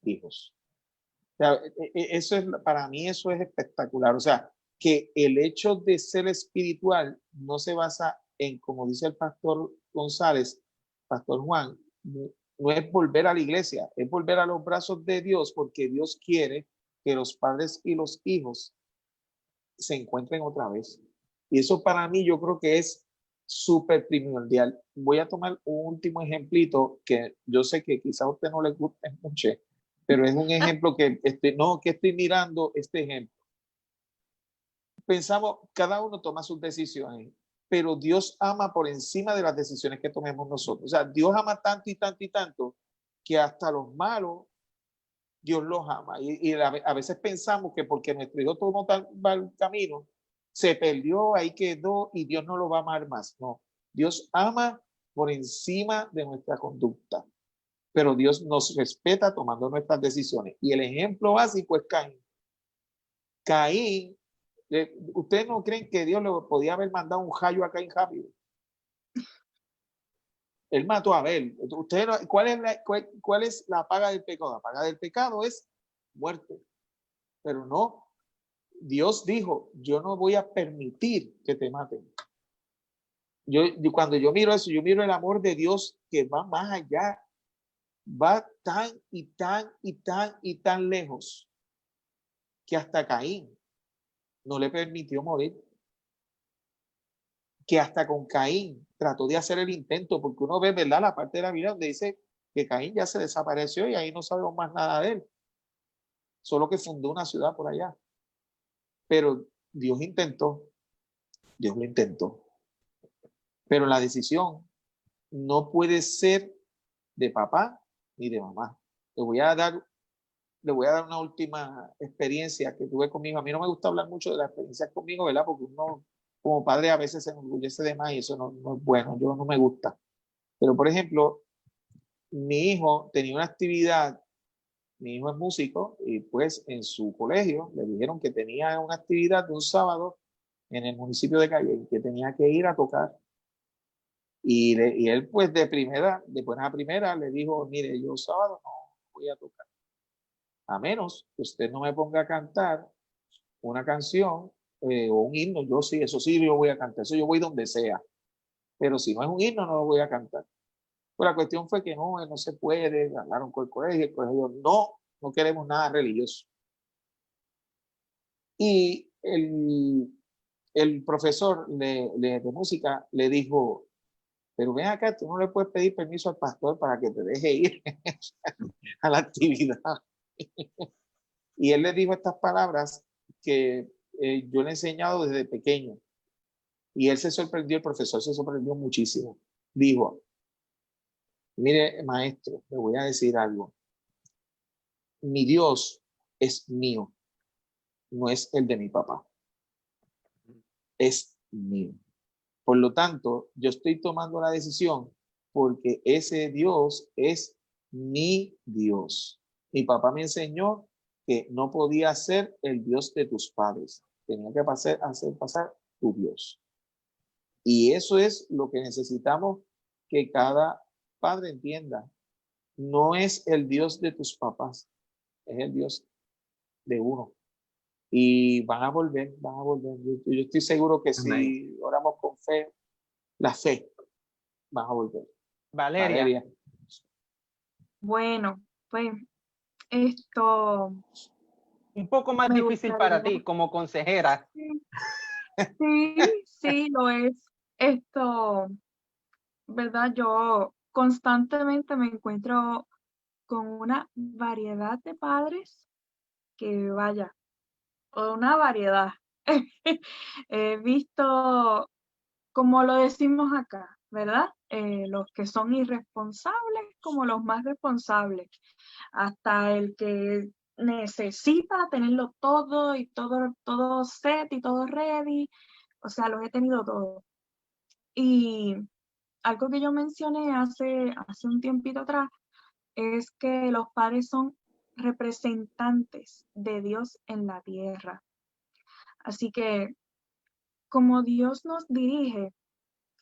e hijos. O sea, eso es, para mí eso es espectacular. O sea, que el hecho de ser espiritual no se basa en, como dice el pastor González, pastor Juan, no es volver a la iglesia, es volver a los brazos de Dios, porque Dios quiere que los padres y los hijos se encuentren otra vez. Y eso para mí yo creo que es súper primordial. Voy a tomar un último ejemplito que yo sé que quizá a usted no le guste mucho, pero es un ejemplo que estoy mirando este ejemplo. Pensamos, cada uno toma sus decisiones, pero Dios ama por encima de las decisiones que tomemos nosotros. O sea, Dios ama tanto y tanto y tanto que hasta los malos Dios los ama. Y a veces pensamos que porque nuestro hijo tomó tal mal camino, se perdió, ahí quedó y Dios no lo va a amar más. No, Dios ama por encima de nuestra conducta, pero Dios nos respeta tomando nuestras decisiones. Y el ejemplo básico es Caín. Caín, ¿ustedes no creen que Dios le podía haber mandado un rayo a Caín rápido? Él mató a Abel. ¿Ustedes, cuál es la paga del pecado? La paga del pecado es muerte. Pero no, Dios dijo, yo no voy a permitir que te maten. Cuando yo miro eso, yo miro el amor de Dios que va más allá va tan y tan y tan y tan lejos que hasta Caín no le permitió morir. Que hasta con Caín trató de hacer el intento, porque uno ve, ¿verdad?, la parte de la Biblia donde dice que Caín ya se desapareció y ahí no sabemos más nada de él. Solo que fundó una ciudad por allá. Pero Dios lo intentó. Pero la decisión no puede ser de papá ni de mamá. Le voy a dar una última experiencia que tuve conmigo. A mí no me gusta hablar mucho de la experiencia conmigo, ¿verdad? Porque uno como padre a veces se enorgullece de más y eso no es bueno, yo no me gusta. Pero, por ejemplo, mi hijo tenía una actividad, mi hijo es músico y pues en su colegio le dijeron que tenía una actividad de un sábado en el municipio de Calle que tenía que ir a tocar. Y él pues de buena primera le dijo, mire, yo sábado no voy a tocar. A menos que usted no me ponga a cantar una canción o un himno, yo sí, eso sí yo voy a cantar, eso yo voy donde sea. Pero si no es un himno, no lo voy a cantar. Pero la cuestión fue que no se puede, hablaron con el colegio no queremos nada religioso. Y el profesor de música le dijo, pero ven acá, tú no le puedes pedir permiso al pastor para que te deje ir a la actividad. Y él le dijo estas palabras que yo le he enseñado desde pequeño. Y él se sorprendió, el profesor se sorprendió muchísimo. Dijo, mire, maestro, le voy a decir algo. Mi Dios es mío, no es el de mi papá. Es mío. Por lo tanto, yo estoy tomando la decisión porque ese Dios es mi Dios. Mi papá me enseñó que no podía ser el Dios de tus padres. Tenía que hacer pasar tu Dios. Y eso es lo que necesitamos que cada padre entienda. No es el Dios de tus papás, es el Dios de uno. Y van a volver. Yo estoy seguro que si oramos con fe, la fe va a volver. Valeria. Bueno, pues esto Un poco más me difícil para gustaría. ti como consejera. Sí, lo es. Esto, ¿verdad? Yo constantemente me encuentro con una variedad de padres que vaya, una variedad. He visto, como lo decimos acá, ¿verdad? Los que son irresponsables como los más responsables, hasta el que necesita tenerlo todo y todo set y todo ready. O sea, los he tenido todos. Y algo que yo mencioné hace un tiempito atrás es que los padres son representantes de Dios en la tierra. Así que como Dios nos dirige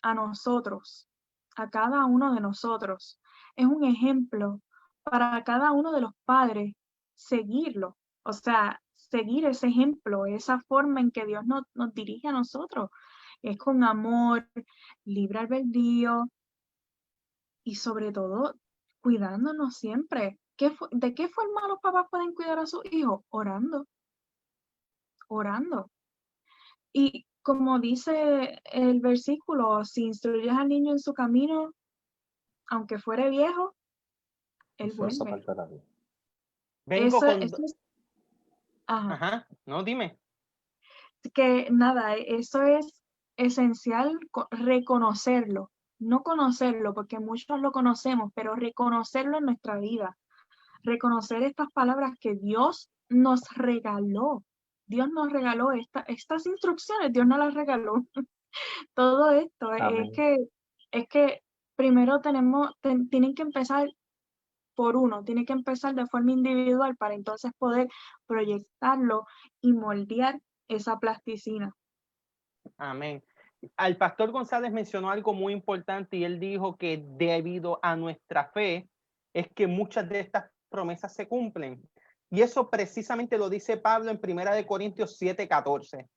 a nosotros, a cada uno de nosotros, es un ejemplo para cada uno de los padres seguirlo. O sea, seguir ese ejemplo, esa forma en que Dios nos dirige a nosotros. Es con amor, libre albedrío y sobre todo cuidándonos siempre. ¿De qué forma los papás pueden cuidar a sus hijos? Orando. Y como dice el versículo, si instruyes al niño en su camino, aunque fuere viejo, él vuelve. Vengo Eso con... es, ajá. Ajá, no, dime. Que nada, eso es esencial reconocerlo, no conocerlo, porque muchos lo conocemos, pero reconocerlo en nuestra vida, reconocer estas palabras que Dios nos regaló. Dios nos regaló estas instrucciones, Dios nos las regaló. Todo esto es que primero tienen que empezar por uno, tiene que empezar de forma individual para entonces poder proyectarlo y moldear esa plasticina. Amén. Al pastor González mencionó algo muy importante y él dijo que debido a nuestra fe es que muchas de estas promesas se cumplen. Y eso precisamente lo dice Pablo en 1 Corintios 7:14.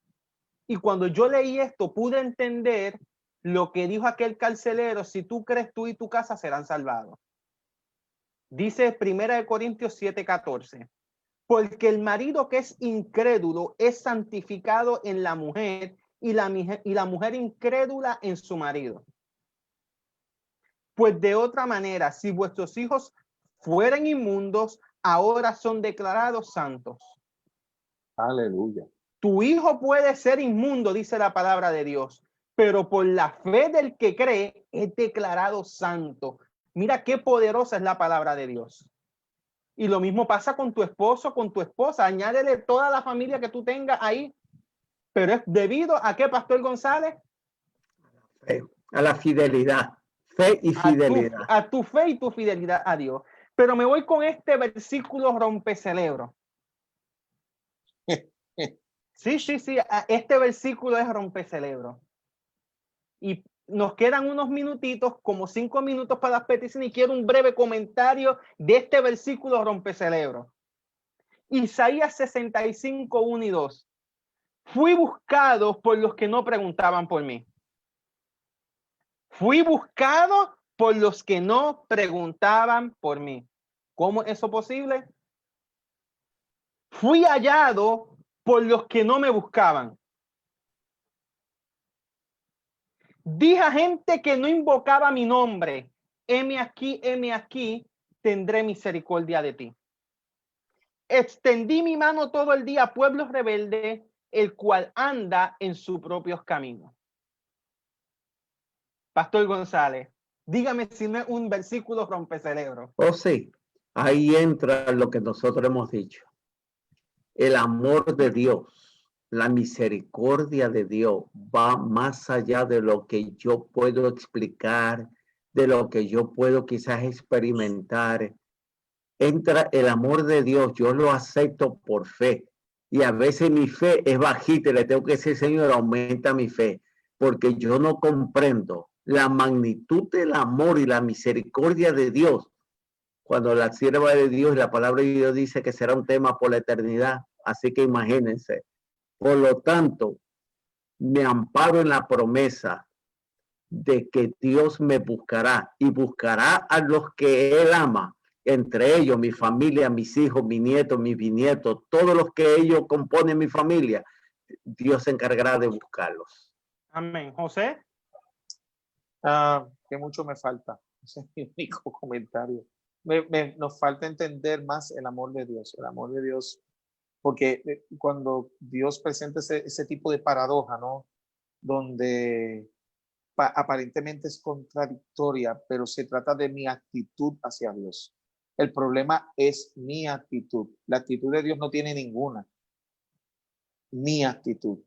Y cuando yo leí esto, pude entender lo que dijo aquel carcelero: si tú crees, tú y tu casa serán salvados. Dice 1 Corintios 7:14. Porque el marido que es incrédulo es santificado en la mujer y la mujer incrédula en su marido. Pues de otra manera, si vuestros hijos fueran inmundos, ahora son declarados santos. Aleluya. Tu hijo puede ser inmundo, dice la palabra de Dios, pero por la fe del que cree es declarado santo. Mira qué poderosa es la palabra de Dios. Y lo mismo pasa con tu esposo, con tu esposa. Añádele toda la familia que tú tengas ahí. Pero es debido a qué, Pastor González? A la fidelidad, fe y fidelidad. A tu fe y tu fidelidad a Dios. Pero me voy con este versículo rompecelebro. Sí. Este versículo es rompecelebro. Y nos quedan unos minutitos, como 5 minutos para las peticiones, y quiero un breve comentario de este versículo rompecelebro. Isaías 65, 1 y 2. Fui buscado por los que no preguntaban por mí. Fui buscado por los que no preguntaban por mí. ¿Cómo es eso posible? Fui hallado por los que no me buscaban. Dije a gente que no invocaba mi nombre, heme aquí, tendré misericordia de ti. Extendí mi mano todo el día a pueblo rebelde, el cual anda en sus propios caminos. Pastor González, dígame si no es un versículo rompecelebro. Oh, sí, ahí entra lo que nosotros hemos dicho. El amor de Dios, la misericordia de Dios va más allá de lo que yo puedo explicar, de lo que yo puedo quizás experimentar. Entra el amor de Dios, yo lo acepto por fe. Y a veces mi fe es bajita y le tengo que decir, Señor, aumenta mi fe, porque yo no comprendo la magnitud del amor y la misericordia de Dios. Cuando la sierva de Dios, la palabra de Dios dice que será un tema por la eternidad. Así que imagínense. Por lo tanto, me amparo en la promesa de que Dios me buscará y buscará a los que Él ama, entre ellos mi familia, mis hijos, mis nietos, mis bisnietos, todos los que ellos componen mi familia. Dios se encargará de buscarlos. Amén. José. Que mucho me falta. Ese es mi único comentario. Nos falta entender más el amor de Dios, porque cuando Dios presenta ese tipo de paradoja, ¿no? Donde aparentemente es contradictoria, pero se trata de mi actitud hacia Dios. El problema es mi actitud. La actitud de Dios no tiene ninguna. Mi actitud.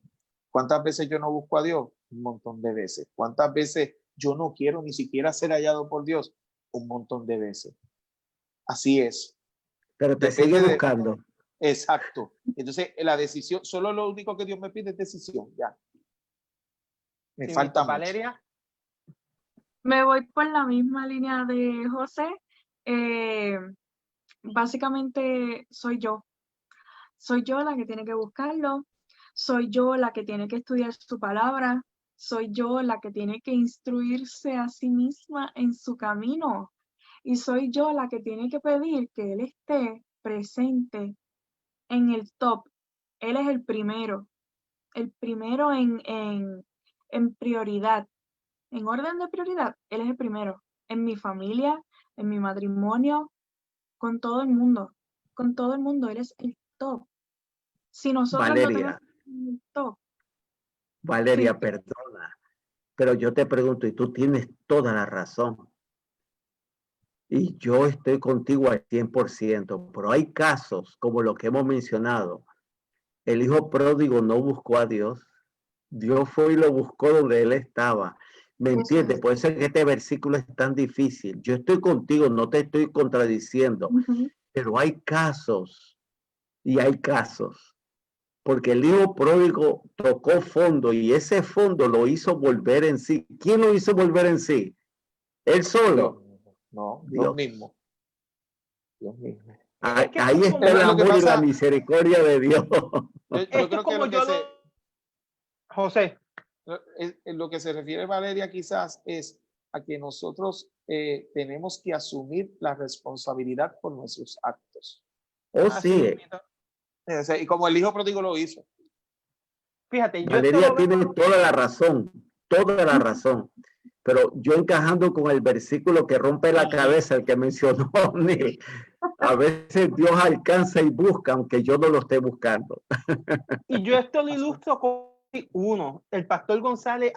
¿Cuántas veces yo no busco a Dios? Un montón de veces. ¿Cuántas veces yo no quiero ni siquiera ser hallado por Dios? Un montón de veces. Así es. Pero te sigue buscando. Exacto. Entonces, la decisión, solo lo único que Dios me pide es decisión, ya. Me falta mucho. Valeria. Me voy por la misma línea de José. Básicamente soy yo. Soy yo la que tiene que buscarlo. Soy yo la que tiene que estudiar su palabra. Soy yo la que tiene que instruirse a sí misma en su camino. Y soy yo la que tiene que pedir que Él esté presente en el top. Él es el primero en prioridad, en orden de prioridad. Él es el primero, en mi familia, en mi matrimonio, con todo el mundo, Él es el top. Si nosotros Valeria, no tenemos el top. Valeria, sí. Perdona, pero yo te pregunto, y tú tienes toda la razón. Y yo estoy contigo al 100%, pero hay casos como lo que hemos mencionado. El hijo pródigo no buscó a Dios. Dios fue y lo buscó donde él estaba. ¿Me entiendes? Por eso es que este versículo es tan difícil. Yo estoy contigo, no te estoy contradiciendo, pero hay casos y hay casos. Porque el hijo pródigo tocó fondo y ese fondo lo hizo volver en sí. ¿Quién lo hizo volver en sí? ¿Él solo? No, Dios mismo. Dios mismo. Ahí está el amor y la misericordia de Dios. Yo creo que José. lo que se refiere Valeria quizás es a que nosotros tenemos que asumir la responsabilidad por nuestros actos. Oh, Así sí. mismito. Y como el hijo pródigo lo hizo. Fíjate, yo esto Valeria lo veo. tiene toda la razón. Pero yo encajando con el versículo que rompe la cabeza, el que mencionó Neil, a veces Dios alcanza y busca, aunque yo no lo esté buscando. Y yo esto lo ilustro con uno. El pastor González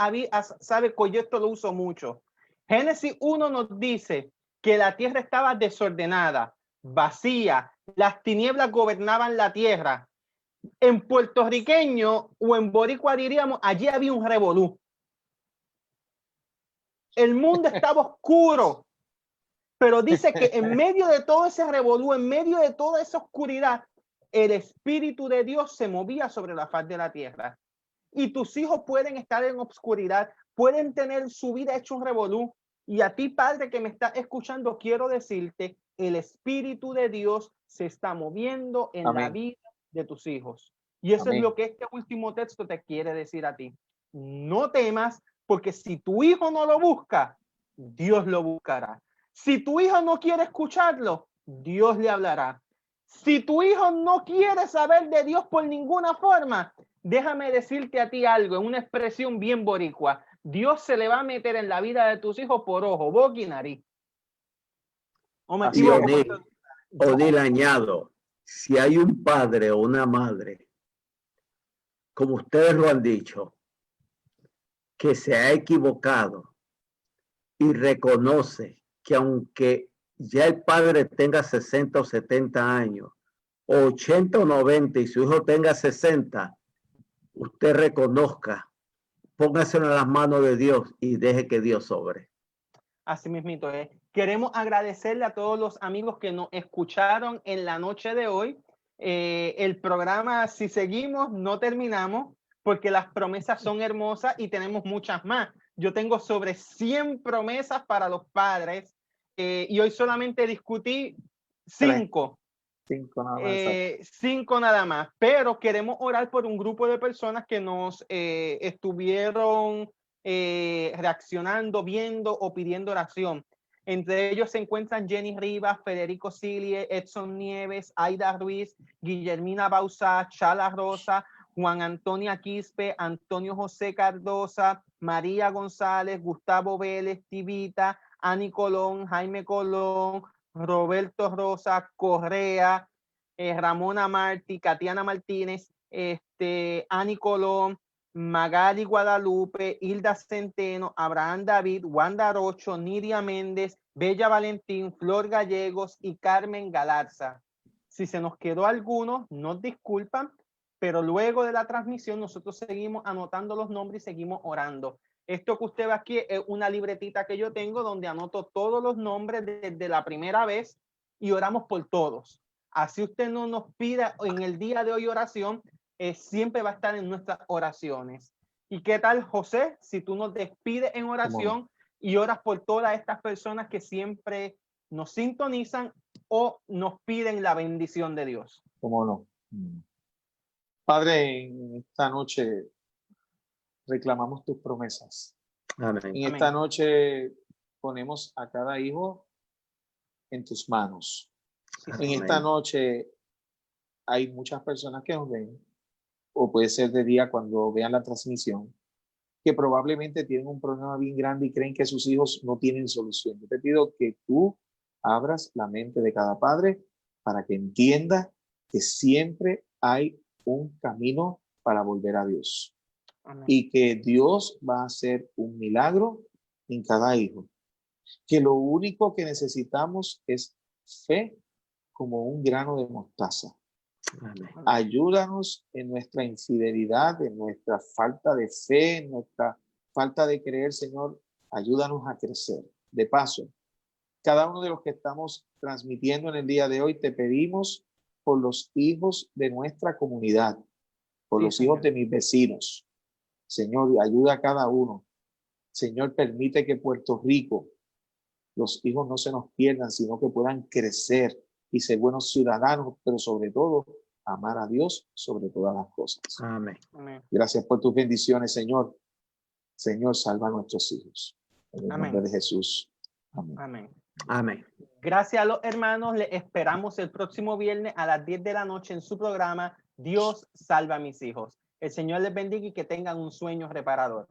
sabe que yo esto lo uso mucho. Génesis 1 nos dice que la tierra estaba desordenada, vacía, las tinieblas gobernaban la tierra. En puertorriqueño o en boricua diríamos, allí había un revolú. El mundo estaba oscuro, pero dice que en medio de todo ese revolú, en medio de toda esa oscuridad, el Espíritu de Dios se movía sobre la faz de la tierra. Y tus hijos pueden estar en obscuridad, pueden tener su vida hecho un revolú. Y a ti, padre que me estás escuchando, quiero decirte, el Espíritu de Dios se está moviendo en Amén. la vida de tus hijos. Y eso Amén. es lo que este último texto te quiere decir a ti. No temas, porque si tu hijo no lo busca, Dios lo buscará. Si tu hijo no quiere escucharlo, Dios le hablará. Si tu hijo no quiere saber de Dios por ninguna forma, déjame decirte a ti algo, en una expresión bien boricua. Dios se le va a meter en la vida de tus hijos por ojo, boca y nariz. ¿O me Y equivoco? Odil, añado, si hay un padre o una madre, como ustedes lo han dicho, que se ha equivocado y reconoce que aunque ya el padre tenga 60 o 70 años, 80 o 90 y su hijo tenga 60, usted reconozca, póngaselo en las manos de Dios y deje que Dios sobre. Así mismito es. Queremos agradecerle a todos los amigos que nos escucharon en la noche de hoy. El programa, si seguimos, no terminamos porque las promesas son hermosas y tenemos muchas más. Yo tengo sobre 100 promesas para los padres y hoy solamente discutí 5. 5 nada más. 5 nada más, pero queremos orar por un grupo de personas que nos estuvieron reaccionando, viendo o pidiendo oración. Entre ellos se encuentran Jenny Rivas, Federico Silie, Edson Nieves, Aida Ruiz, Guillermina Bausá, Chala Rosa, Juan Antonio Quispe, Antonio José Cardosa, María González, Gustavo Vélez, Tibita, Ani Colón, Jaime Colón, Roberto Rosa, Correa, Ramona Martí, Katiana Martínez, Ani Colón, Magali Guadalupe, Hilda Centeno, Abraham David, Wanda Rocho, Nidia Méndez, Bella Valentín, Flor Gallegos y Carmen Galarza. Si se nos quedó alguno, nos disculpan, pero luego de la transmisión nosotros seguimos anotando los nombres y seguimos orando. Esto que usted ve aquí es una libretita que yo tengo donde anoto todos los nombres desde la primera vez y oramos por todos. Así usted no nos pida en el día de hoy oración, siempre va a estar en nuestras oraciones. ¿Y qué tal, José? Si tú nos despides en oración y oras por todas estas personas que siempre nos sintonizan o nos piden la bendición de Dios. ¿Cómo no? Padre, en esta noche reclamamos tus promesas. Amén. En esta noche ponemos a cada hijo en tus manos. Amén. En esta noche hay muchas personas que nos ven, o puede ser de día cuando vean la transmisión, que probablemente tienen un problema bien grande y creen que sus hijos no tienen solución. Yo te pido que tú abras la mente de cada padre para que entienda que siempre hay un camino para volver a Dios. Amén. Y que Dios va a hacer un milagro en cada hijo. Que lo único que necesitamos es fe como un grano de mostaza. Amén. Ayúdanos en nuestra infidelidad, en nuestra falta de fe, en nuestra falta de creer, Señor. Ayúdanos a crecer. De paso, cada uno de los que estamos transmitiendo en el día de hoy, te pedimos por los hijos de nuestra comunidad, por los hijos de mis vecinos. Señor, ayuda a cada uno. Señor, permite que Puerto Rico, los hijos no se nos pierdan, sino que puedan crecer y ser buenos ciudadanos, pero sobre todo, amar a Dios sobre todas las cosas. Amén. Amén. Gracias por tus bendiciones, Señor. Señor, salva a nuestros hijos. En el Amén. nombre de Jesús. Amén. Amén. Amén. Gracias a los hermanos. Les esperamos el próximo viernes a las 10 de la noche en su programa Dios salva a mis hijos. El Señor les bendiga y que tengan un sueño reparador.